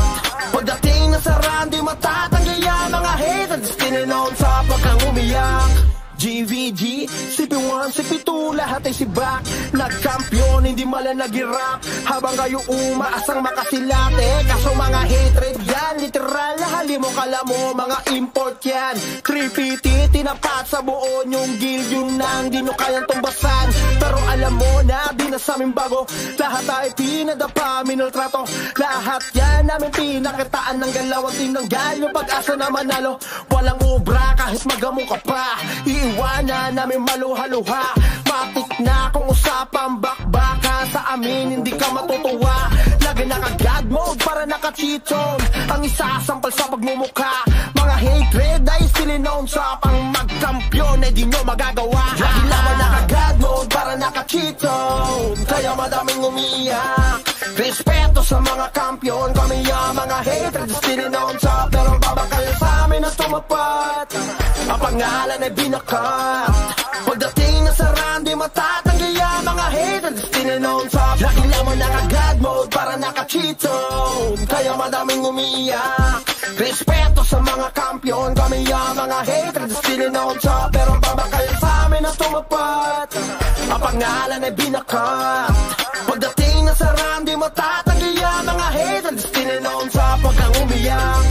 Pagdating na sa run, di matatanggi ang mga hatred still known sa. Pag kang umiyak, GVG, CP1, CP2, lahat ay sibak. Nagkampiyon, hindi malang nag-rap. Habang kayo umaasang makasilate. Kaso mga hatred yan, literal na halimo kala mo, mga import yan. 350, tinapat sa buo yung guild, yun nang di nyo kayang tumbasan. Pero alam mo na, di na sa amin bago. Lahat ay pinadapa, minultrato. Lahat yan namin pinakitaan ng galawang tinanggal yung pag-asa na manalo. Walang obra kahit magamo ka pa, iiwanan namin maluha-luha. Matik na kung usapang bakbaka, sa amin hindi ka matutuwa. Lagi naka-God mode para naka-cheat zone, ang isasampal sa pagmumukha. Mga hatred ay still known sa pang magkampiyon ay di nyo magagawa. Lagi lamang naka-God mode para naka-cheat zone, kaya madaming umiiyak. Respeto sa mga kampiyon, kami ang mga hatred still known sa. Pero babakal sa amin na tumapat, ang pangalan ay binakat. Pagdating na sa run, di matatanggi ang mga hatred still known sa. Lagi lamang naka-God mode para naka-cheat zone, kaya madaming umiiyak. Respeto sa mga kampiyon, kami ang mga hatred still known sa. Pero babakal sa amin na tumapat, ang pangalan ay binakat. Pagdating na sa run, di matatanggi ang mga hatred still known sa. Pag kang umiyak,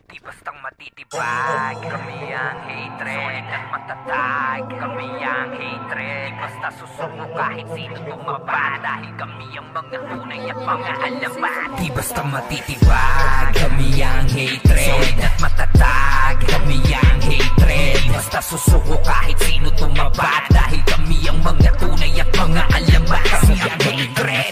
di bastang matit matitibag, kami ang hatred. Solid at matatag, kami ang hatred. Basta susuko kahit sino tumaba, dahil kami ang mga tunay at mga alamat. Di basta matitibag, kami ang hatred. Solid at matatag, kami ang hatred. Basta susuko kahit sino tumaba, dahil kami ang mga tunay at mga alamat. Kami ang hatred.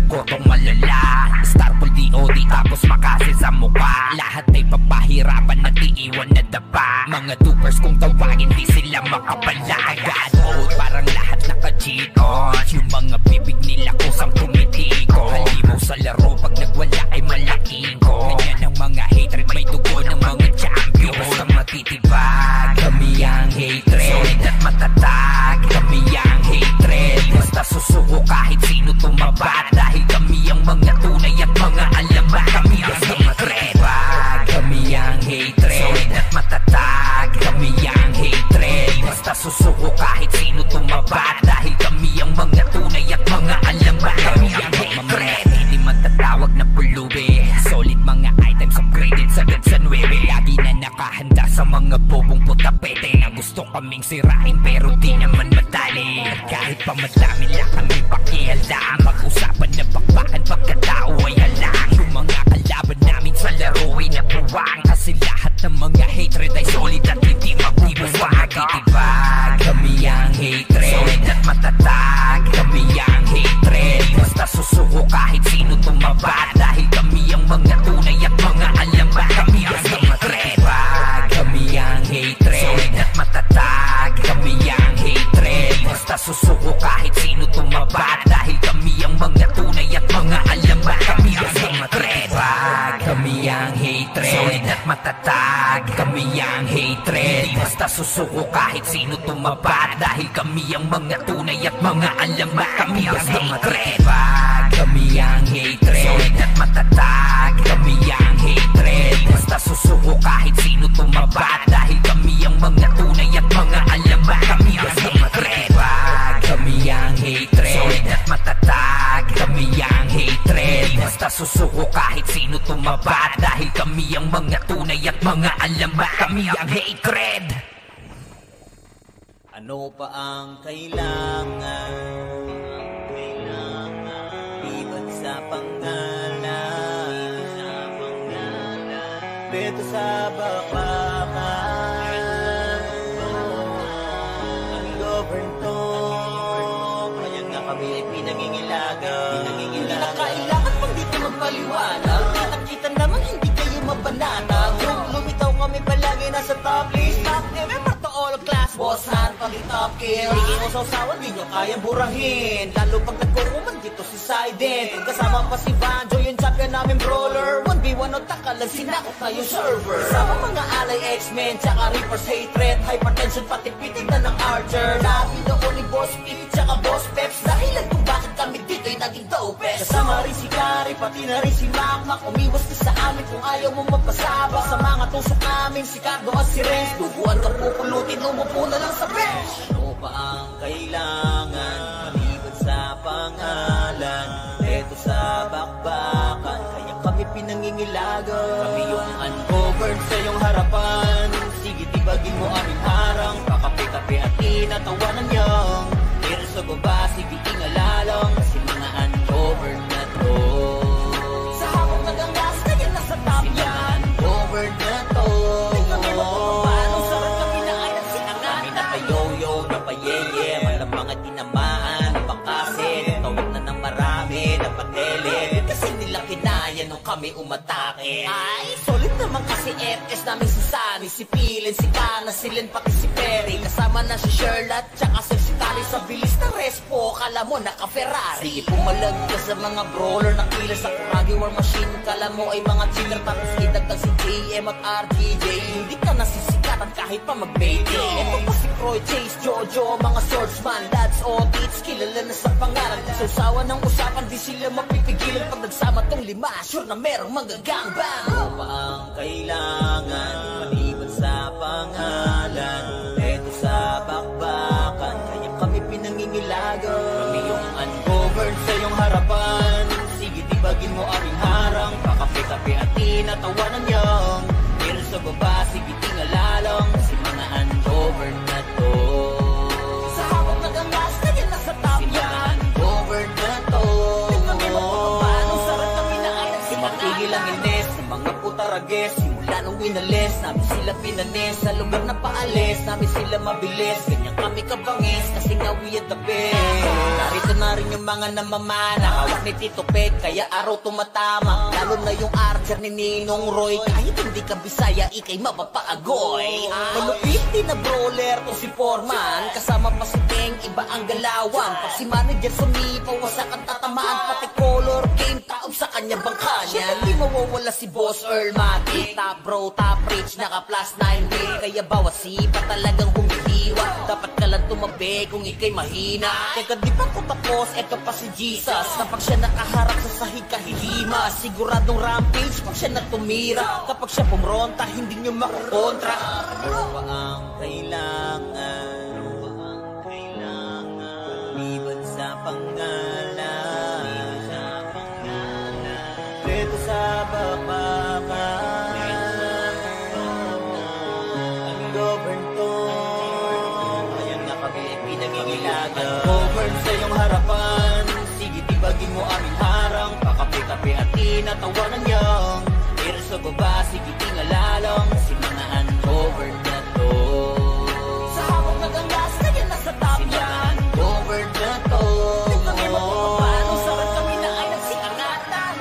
Kotong malala, Starfall DOD tapos makasil sa mukha. Lahat ay papahirapan at iiwan na dapa. Mga dupers kung tawagin di sila makapalag. God mode parang lahat naka-cheat on. Yung mga bibig nila kusang tumitiko. Halimaw sa laro pag nagwala ay malaking ko. Ganyan ang mga hatred, may dugo ng mga champion. Basta matitibag, kami ang hatred. Solid at matatag, kami ang hatred. Basta susuko kahit sino tumaba, dahil kami ang mga tunay at mga alamat. Kami ang hatred. Kami ang hatred. Solid at matatag, kami ang hatred. Basta susuko kahit sino tumaba, dahil kami ang mga tunay at mga alamat. Kami ang hatred. Hindi matatawag na pulubi. Solid mga items upgraded sagad sa 9. Lagi na nakahanda sa mga bobong putapete na gusto kaming sirain pero di naman madali. At kahit pa madami lang kami pakihalda, mag-usapan na bakbakan pagkatao ay halang. Yung mga kalaban namin sa laro ay nabuwang, kasi lahat ng mga hatred ay solid at hindi magdibuwang. Matitibag, kami ang hatred. Solid at matatag, kami ang hatred. Basta susuko kahit sino tumaba, dahil kami ang mga tunay at mga alamat. Kami ang hatred. Kami ang hatred. Solid at matatag, kami ang hatred. Basta susuko kahit sino tumaba, dahil kami ang mga tunay at mga alamat. Kami ang hatred. Kami ang hatred. Solid at matatag, kami ang hatred. Basta susuko kahit sino tumaba, dahil kami ang mga tunay at mga alamat. Kami ang hatred. Kami ang hatred. Solid at matatag, kami ang hatred. Basta susuko kahit sino tumaba, dahil kami ang mga tunay at mga alamat. Kami ang hatred. Kami ang hatred. Solid at matatag, kami ang hatred. Basta susuko kahit sino tumaba, dahil kami ang mga tunay at mga alamat. Kami ang hatred. Ano pa ang kailangan? Liban sa pangalan, beto sa bakbakan. Ang govern to, kaya nga kami ay pinangingilagan. Hindi na kailangan pang dito magpaliwanag. Nakita naman hindi kayo mabanatag. Lumitaw kami palagi nasa top list. Top never to all class. Boss hand pag top kill. Hindi mo sausawan, di nyo kayang burahin. Lalo pag nagkukuman dito si Sident. Kasama pa si Banjo, yung champion namin brawler. 1v1 o takalan, sinakot na yung server. Kasama mga alay X-Men, tsaka Reapers hatred. Hypertension pati pitig na ng Archer. Labi noon ni Boss Pete, tsaka Boss Peps. Dahilan kung bakit kami dito'y naging dopest. Kasama rin si Kari, pati na rin si Makmak. Umiwas ka sa amin kung ayaw mo magpasabak. Sa mga tusok namin, si Cardo at si Renz. Duguan ka pupulutin, umupo na lang sa bench. Ano pa ang kailangan? Maliban sa pangalan, eto sa bakbakan, kaya kami pinangingilagan. Kami yung uncovered sa iyong harapan. Sige tibagin mo aming harang, kakape-kape at tinatawanan niyang. Pero sa baba, sige ingalalang, kasi mga uncovered na to. Sa habang nagangas, kaya nasa top yan. Uncovered na to. Di kami magpapaano, sarap kami na ay nagsinangan. Kami napayoyo, napayeye, malang mga tinamaan, napakasin, tawag na ng marami, napatele. Kasi nila kinaya nung kami umatake. Ay, solid naman kasi FS namin si Sunny, si Pilin, si Kana, si Len, pati si Perry. Kasama na si Sherlock, tsaka si Tali. Sa bilis na respo, kala mo naka-Ferrari. Sige, pumalag ka sa mga brawler na kilas sa Kuragi War Machine. Kala mo ay mga cheater, tapos idagdag si JM at RTJ. Hindi ka nasisikatan kahit pa mag-baby. Ito pa si Croy, Chase, Jojo, mga swordsman, dads, audits, kilala na sa pangalan. Sausawan ng usapan, di sila mapipigilan. Pag nagsama tong lima, sure na merong magagangbang. Ano pa ang kailangan? Maliban sa pangalan, eto sa bakbakan, kaya kami pinangingilagan. Kami yung uncovered sa iyong harapan. Sige tibagin mo aming harang, kakape-kape at tinatawanan niyang. Pero bagets. Simula nung winalis, namin sila pinanis. Sa lugar na paalis, namin sila mabilis. Ganyan kami kabangis, kasi nga we are the best. Narito na rin yung mga namamana, hawak ni Tito Peg, kaya araw tumatama. Lalo na yung archer ni Ninong Roy. Kahit hindi ka Bisaya, ikay mapapaagoy. Malupit din na brawler to si Foreman, kasama pa si Teng, iba ang galawan. Pag si manager sumipaw, wasak ang tatamaan. Pati color game, taob sa kanya bangka niya. Hindi mawawala si Boss Earl Matic. Top bro, top rich, naka plus 9 day. Kaya bawat sipa talagang humihiwa. Dapat ka lang tumabi kung ikay mahina. Teka di pa ko tapos, eto pa si Jesus. Kapag siya nakaharap sa sahig kahihima, siguradong rampage pag siya natumira. Kapag siya pumronta, hindi nyo makukontra. Ano ba ang kailangan? Liban sa pangalan, dito sa babakan. Ang govern to, ayan nga pag-iipin nangingilagan. Govern sa iyong harapan, sige tibagin mo aming harang. Pakape-kape at tinatawanan niyang pero sa baba, sige tingalalang si mga ungovern na to. Sa hawak nagangas, kaya nasa top yan. Govern na to. Ito kay mapapapano, sarap kami na ay nagsikangatan.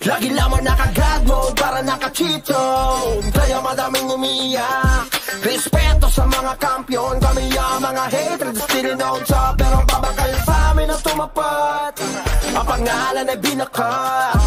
Lagi lamang naka-God mode para naka-cheat zone. Kaya madaming umiiyak. Respeto sa mga kampiyon, kami ang mga haters still on top. Pero babakal sa amin na tumapat, ang pangalan ay binakat.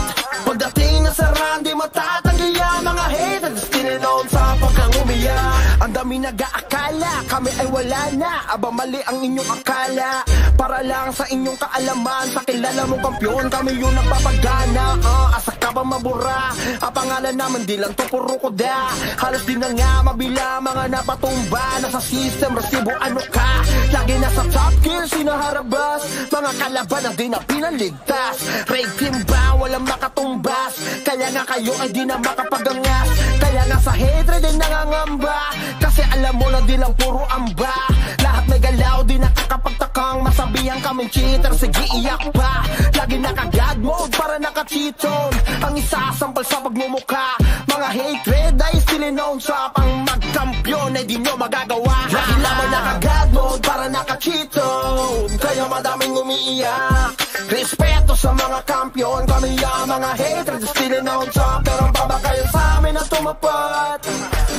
Pagdating na sa run, di matatanggi ang mga haters still on top. Pag kang umiyak, ang dami nag-aakala kami ay wala na. Aba mali ang inyong akala. Para lang sa inyong kaalaman, sa kilala mong kampiyon, kami yung nagpapagana. Asa ka ba mabura? Ang pangalan naman di lang to puro koda. Halos di na nga mabila mga napatumba. Nasa system, resibo ano ka? Lagi nasa top kill, sinaharabas. Mga kalaban ang di na pinaligtas. Raid team ba? Walang makatumbas. Kaya nga kayo ay di na makapagangas. Kaya nga sa hatred ay nangangamba. Kasi alam mo na di lang puro amba. Lahat may galaw, di nakakapagtakang masabihan kaming cheater, sige iyak pa. Lagi naka-God mode para naka-cheat zone. Ang isasampal sa pagmumukha. Mga hatred ay still known sa pang magkampiyon ay di nyo magagawa. Lagi lamang naka-God mode para naka-cheat zone. Kaya madaming umiiyak. Respeto sa mga kampiyon, kami ang mga hatred still known sa. Pero babakal sa amin na tumapat,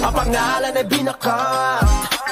ang pangalan ay binakat.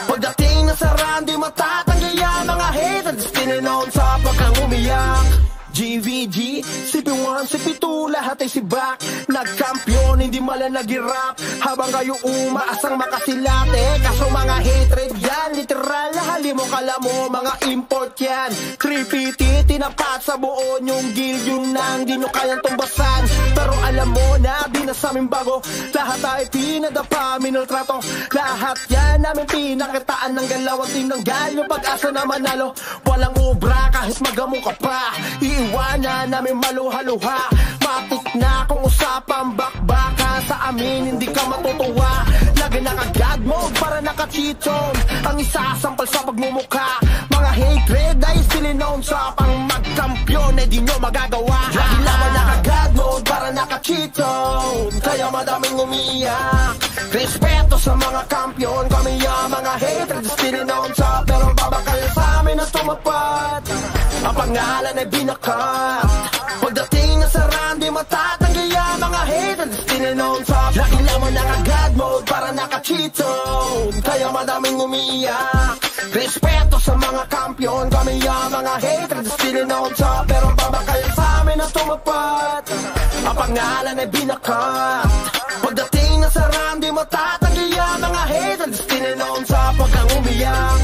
Pagdating na sa run, di matatanggi ang mga haters still known sa pagkang umiyak. GVG, CP1, CP2, lahat ay sibak. Nagkampiyon, hindi malang nag-rap. Habang kayo umaasang makasilate. Kaso mga hatred yan, literal na halimo kala mo, mga import yan. 3PT, tinapat sa buo yung guild, yung nang di nyo kayang tumbasan. Pero alam mo na, di na sa amin bago. Lahat ay pinadapa, minultrato. Lahat yan namin pinakitaan ng galawang tinanggal. Yung pag-asa na manalo, walang ubra kahit magamo ka pa. Iiwanan namin maluha-luha. Matik na kung usapang bakbaka. Sa amin hindi ka matutuwa. Lagi naka-God mode para naka-cheat zone. Ang isasampal sa pagmumukha. Mga hatred ay still known sa pang magkampiyon ay di nyo magagawa. Lagi lamang naka-God mode para naka-cheat zone. Kaya madaming umiiyak. Respeto sa mga kampiyon, kami ang mga hatred still known sa. Pero babakal sa amin na tumapat, ang pangalan ay binakat. Pagdating na sa run, di matatanggi ang mga haters still known sa. Lagi lamang naka-God mode para naka-cheat zone. Kaya madaming umiiyak. Respeto sa mga kampiyon, kami ang mga haters still known sa. Pero babakal sa amin na tumapat, ang pangalan ay binakat. Pagdating na sa run, di matatanggi ang mga haters still known sa. Pagkang umiyak,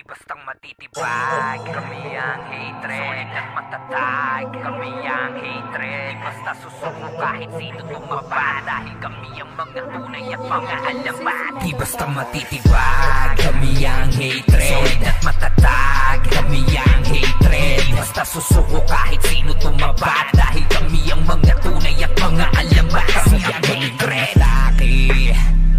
bastang matitibag, kami ang hatred. Solid at matatag, kami ang hatred. Di basta susuko kahit sino tumaba, dahil kami ang mga tunay at mga alamat. Di basta matitibag, kami ang hatred. Solid at matatag, kami ang hatred. Di basta susuko kahit sino tumaba, dahil kami ang mga tunay at mga alamat. Kami ang hatred.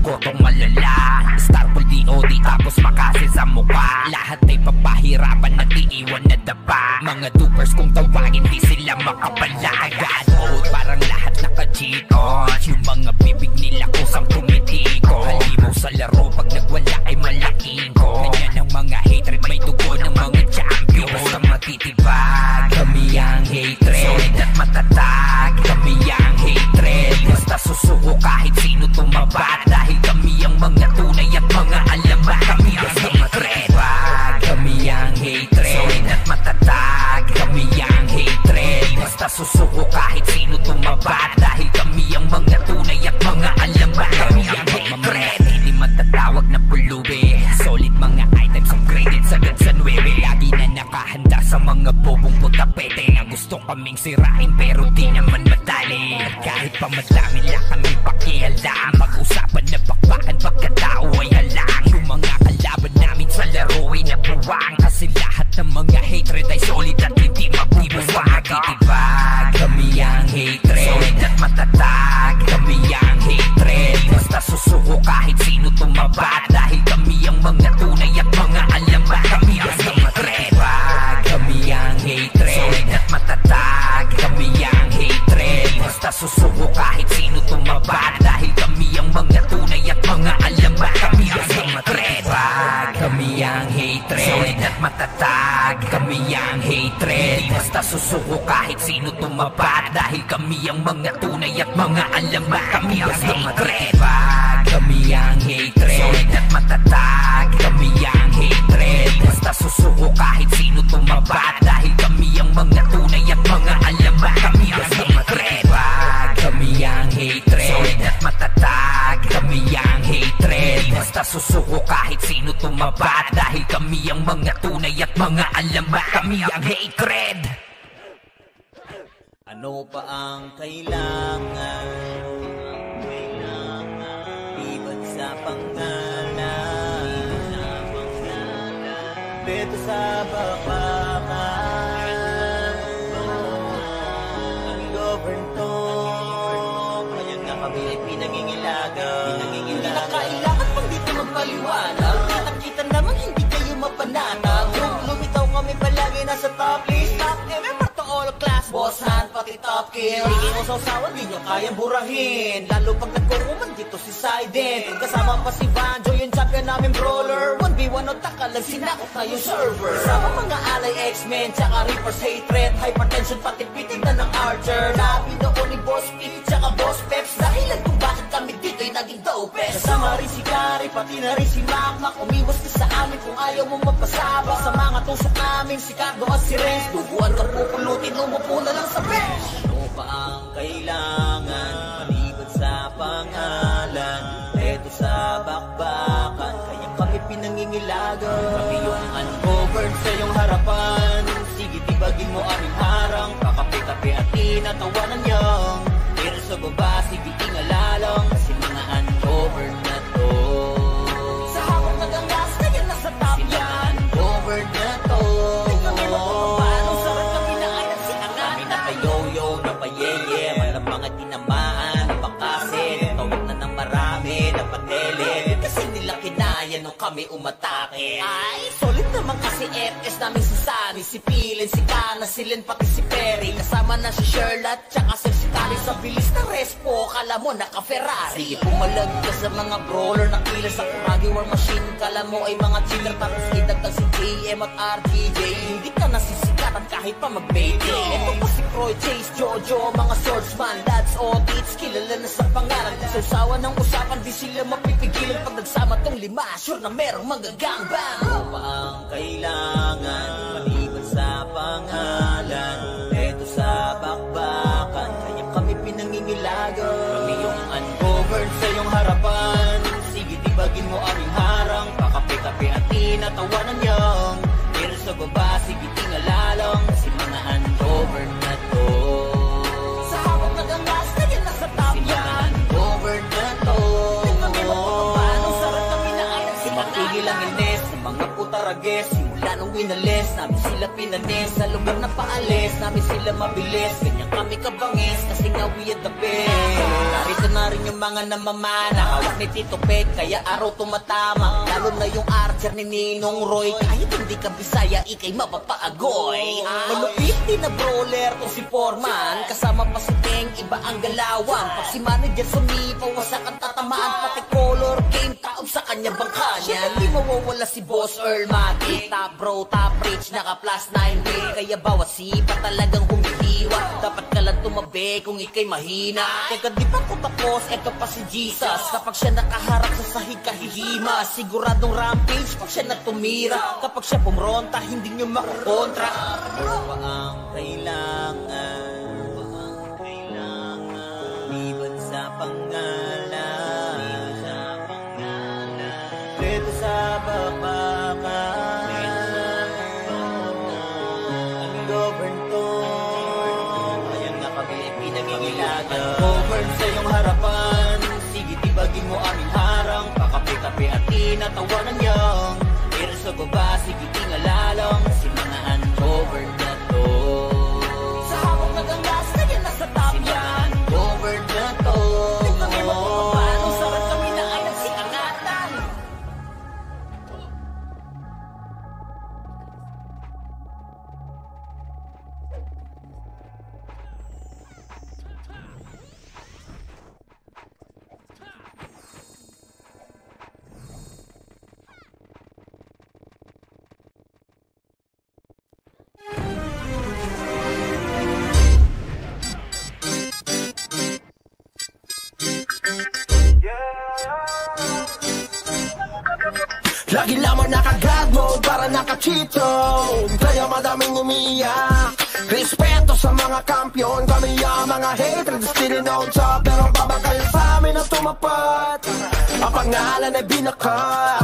Kotong malala, Starpool DOD tapos makasi sa mukha. Lahat ay papahirapan at iiwan na daba. Mga dupers kung tawagin di sila makapalagan. Oh, parang lahat naka-cheat on. Yung mga bibig nila kusang tumitiko. Halimaw sa laro pag nagwala ay malaking ko. Ganyan ang mga hatred, may dugo ng mga champion. Basta matitibag, kami ang hatred. Solid at matatag, kami ang hatred. Basta susuko kahit sino tumaba, dahil kami ang mga tunay at mga alamat. Kami ang hatred. Kami ang hatred. Solid at matatag, kami ang hatred. Basta susuko kahit sino tumaba, dahil kami ang mga tunay at mga alamat. Kami ang hatred. Hindi matatawag na pulubi. Solid mga items upgraded sagad sa 9. Lagi na nakahanda sa mga bobong putapete na gusto kaming sirain pero di naman madali. At kahit pa madami lang kami pakialam, mag-usapan na bakbakan pagkatao ay halang. Yung mga kalaban namin sa laro ay nabuwang, kasi lahat ng mga hatred ay solid at hindi mabubusang. Matitibag, kami ang hatred. Solid at matatag, kami ang hatred. Basta susuko kahit sino tumaba, dahil kami ang mga tunay at mga alamat. Kami ang hatred. Kami ang hatred. Solid at matatag, kami ang hatred. Basta susuko kahit sino tumaba, dahil kami ang mga tunay at mga alamat. Kami ang hatred. Kami ang hatred. Solid at matatag, kami ang hatred. Basta susuko kahit sino tumaba, dahil kami ang mga tunay at mga alamat. Kami ang hatred. Kami ang hatred. Solid at matatag, kami ang hatred. Basta susuko kahit sino tumaba, dahil kami ang mga tunay at mga alamat. Kami ang hatred. Kami ang hatred. Solid at matatag, kami ang hatred. Basta susuko kahit sino tumaba, dahil kami ang mga tunay at mga alamat. Kami ang hatred. Ano pa ang kailangan? Liban sa pangalan, dito sa bakbakan. Ang govern to, kaya nga kami ay pinangingilagan. Hindi na kailangan pang dito magpaliwanag. Kita naman hindi kayo mapanatag. Kung lumitaw kami palagi nasa top list. Top member to all class, boss hand pati top kill. Hindi mo sausawan, di nyo kayang burahin. Lalo pag nagkukuman dito si Sided. Kasama pa si Banjo, yung champion namin brawler. 1v1 o takalag, sinakot na yung server. Kasama mga alay X-Men, tsaka Reaper's hatred. Hypertension pati pitig na ng Archer. Labi noon ni Boss Pete, tsaka Boss Peps. Dahilan kung bakit kami dito ay naging dopest. Kasama rin si Gary, pati na rin si Mac. Umiwas ka sa amin kung ayaw mo magpasabak. Sa mga tusok namin, si Cardo at si Renz. Duguan ka pupulutin, umupo na lang sa bench. Ano pa ang kailangan? Maliban sa pangalan, eto sa bakbakan, kaya kami pinangingilagan. Kami yung uncovered sa iyong harapan. Sige, tibagin mo aming harang. Kakapi-kapi at tinatawanan niyang. Pero sa baba, sige tingalalang, kasi mga uncovered na to. Sa hawak nagangas, kaya nasa top yan. Uncovered na to. Di kami mapapapano, sarap kami na ay nagsiangan. Kami napayoyo, napayeye, walang mga tinamaan, napakasin, tawag na ng marami, napatele. Kasi nila kinaya nung kami umatake. Ay, solid naman kasi FS namin si Sunny, si Pilin, si Kana, si Len, pati si Perry. Kasama na si Sherlock, tsaka si Tari. Sa bilis na respo, kala mo naka-Ferrari. Sige, pumalag ka sa mga brawler na killer sa Kuragi War Machine. Kala mo ay mga cheater, tapos idagdag si JM at RTJ. Hindi ka nasisikatan kahit pa mag-mayday. Ito pa si Croy, Chase, Jojo, mga swordsman, lads, audits, kilala na sa pangalan. Sa usawa ng usapan, di sila mapipigilan. Pag nagsama tong lima, sure na merong magagangbang. Ano pa ang kailangan? Maliban sa pangalan, eto sa bakbakan, kaya kami pinangingilagan. Kami yung uncovered sa iyong harapan. Sige, tibagin mo aming harang. Kakapi-kapi at tinatawanan niya. mga putarages. Simula nung winalis, namin sila pinanis. Sa lugar na paalis, namin sila mabilis. Ganyan kami kabangis, kasi nga we are the best. Narito na rin yung mga namamana, hawak ni Tito Peg, kaya araw tumatama. Lalo na yung archer ni Ninong Roy. Kahit hindi ka Bisaya, ikay mapapaagoy. Malupit din na brawler to si Foreman, kasama pa si Teng, iba ang galawan. Pag si manager sumipaw, wasak ang tatamaan. Pati color game, taob sa kanya bangka niya. Di mawawala si Boss Earl Matic. Top bro, top rich, naka plus 9 day. Kaya bawat sipa talagang humihiwa. Dapat ka lang tumabi kung ikay mahina. Teka di pa ko tapos, eto pa si Jesus. Kapag siya nakaharap sa sahig kahihima, siguradong rampage pag siya natumira. Kapag siya bumronta, hindi nyo makakontra. Ano ba ang kailangan? Liban sa pangalan, dito sa babakan. Ang govern to, ayan nga kami pinangingilagan. Govern sa iyong harapan, sige tibagin mo aming harang. Pakape-kape at tinatawanan niyang pero sa baba, sige tingalalang si mga ungovern na to. Sa hawak na ganggas, kaya nasa top yan. Ungovern na to. Tignan mo kung paano sarap kami na ay nagsikangatan. Lagi lamang naka-God mode para naka-cheato, kaya madaming umiiyak. Respeto sa mga kampiyon, kami ang mga haters still on top. Pero babakayan sa amin ang tumapat, ang pangalan ay binakat.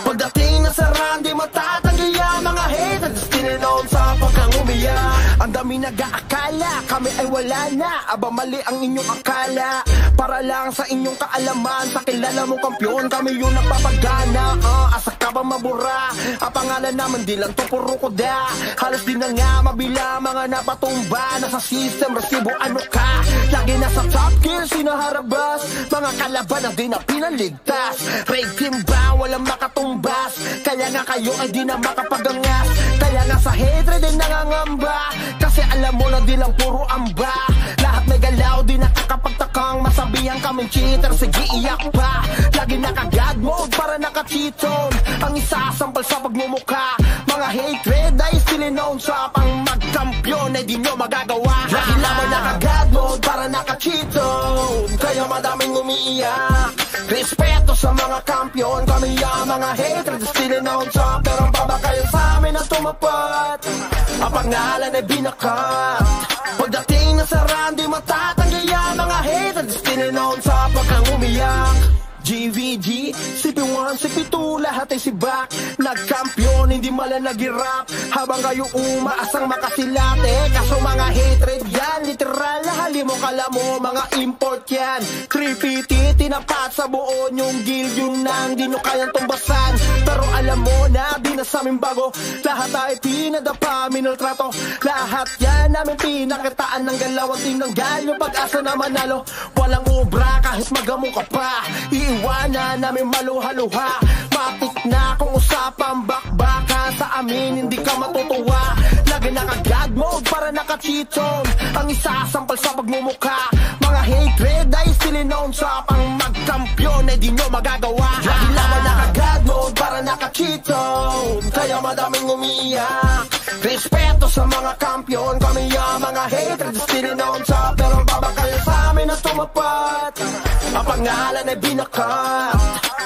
Pagdating na sa run, di matatanggi ang mga haters still on top. Pag kang umiyak, ang dami nag-aakala kami ay wala na. Aba mali ang inyong akala, para lang sa inyong kaalaman. Sa kilala mong kampiyon, kami yung napapagana. Asa ka ba mabura? Ang pangalan naman di lang to puro kuda. Halos di na nga mabila mga napatumba. Nasa system, resibo ano ka? Lagi nasa top gear, sinaharabas. Mga kalaban na di na pinaligtas. Raid team ba? Walang makatumbas. Kaya nga kayo ay di na makapagangas. Kaya nga sa hatred ay nangangamba. Kasi alam mo na di lang puro amba. Lahat may galaw, di nakakapagtakang masabihan kaming cheater. Sige iyak pa. Lagi naka-God mode para naka-cheaton. Ang isasampal sa pagmumukha. Mga hatred ay still known sa pang magkampiyon ay di nyo magagawa. Lagi lamang naka-God mode para naka-cheaton, kaya madaming umiiyak. Respeto sa mga kampiyon, kami ang mga hatred still known sa. Pero babakayan sa amin ang tumapat, ang pangalan ay binakat. Pagdating na sa run, di matatanggi ang mga hatred still known sa. Pag kang umiyak, GVG, CP1, CP2, lahat ay sibak. Nagkampiyon, hindi mala nag-rap. Habang kayo umaasang makasilate. Kaso mga hatred yan, literal na halimo kala mo, mga import yan. 350, tinapat sa buo yung guild, yun nang di nyo kayang tumbasan. Pero alam mo na, di na sa amin bago. Lahat ay pinadapa, minaltrato. Lahat yan namin pinakitaan ng galaw. Ang tinanggal yung pag-asa na manalo. Walang ubra kahit magamo ka pa. Iwanan namin maluha-luha. Matik na kung usapang bakbakan. Sa amin hindi ka matutuwa. Lagi naka-God mode para naka-cheaton. Ang isasampal sa pagmumukha. Mga hatred ay still known sa pang magkampiyon ay di nyo magagawa. Lagi lamang naka-God mode para naka-cheaton, kaya madaming umiiyak. Respeto sa mga kampiyon, kami ang mga hatred still known sa. Pero babakayan sa amin ang tumapat, ang pangalan ay binakat.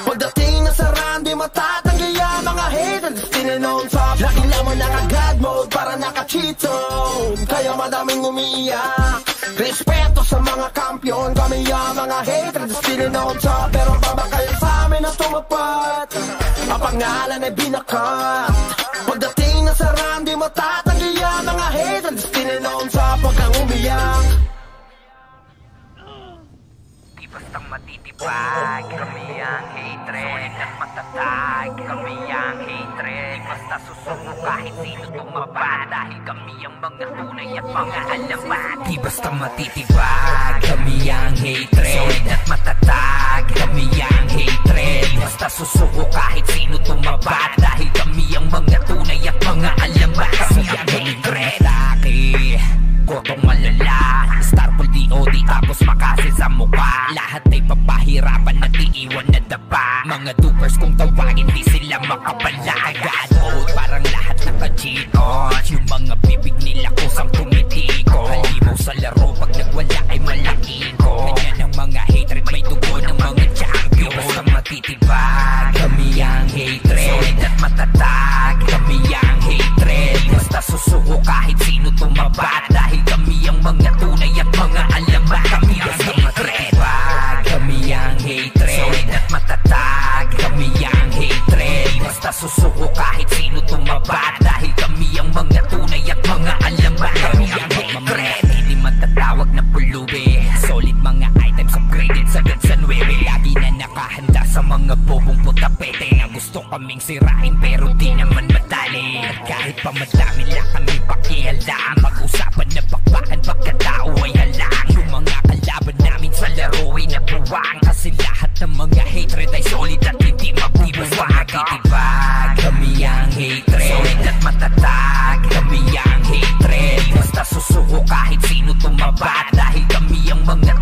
Pagdating na sa run, di matatanggi ang mga hatred still known sa. Lagi lamang naka-God mode para naka-cheaton, kaya madaming umiiyak. Respeto sa mga kampiyon, kami ang mga hatred still known sa. Pero babakayan sa amin ang tumapat, ang pangalan ay binakat. Pagdating na sa run, di matatanggi ang mga hatred still known sa. Pag kang umiyak, di bastang matitipag, kami ang hatred at matatag. matatag, kami ang hatred. Basta susuko kahit sino tumaba, dahil kami ang mga tunay at mga alamat. Di basta matitibag, kami ang hatred. Solid at matatag, kami ang hatred. Basta susuko kahit sino tumaba, dahil kami ang mga tunay at mga alamat. Kami ang hatred. Kotong malala, Starpool DOD tapos makasin sa mukha. Lahat ay papahirapan at iiwan na dapa. Mga dupers kung tawagin di sila makapala. God mode parang lahat naka-cheat on. Yung mga bibig nila kusang tumitiko. Halimaw sa laro pag nagwala ay malaki ko. Ganyan ang mga hatred, may dugo ng mga champion. Basta matitibag, kami ang hatred. Solid at matatag, kami ang hatred. Basta susuko kahit sino tumabat, dahil kami ang mga tunay at mga alamat. Kami ang hatred. Kami ang hatred. Solid at matatag, kami ang hatred. Basta susuko kahit sino tumabat, dahil kami ang mga tunay at mga alamat. Kami ang hatred. Hindi matatawag na pulubi. Solid mga items upgraded sa Gansan 9. Lagi na nakahanda sa mga bobong putapete na gusto kaming sirain pero di naman madali. At kahit pa madami lang kami pakialam, mag-usapan na bakbakan pagkatao ay halang. Yung mga kalaban namin sa laro ay nabuwang, kasi lahat ng mga hatred ay solid at hindi mabubuwang. Matitibag, kami ang hatred. Solid at matatag, kami ang hatred. Basta susuko kahit sino tumabat, dahil kami ang mga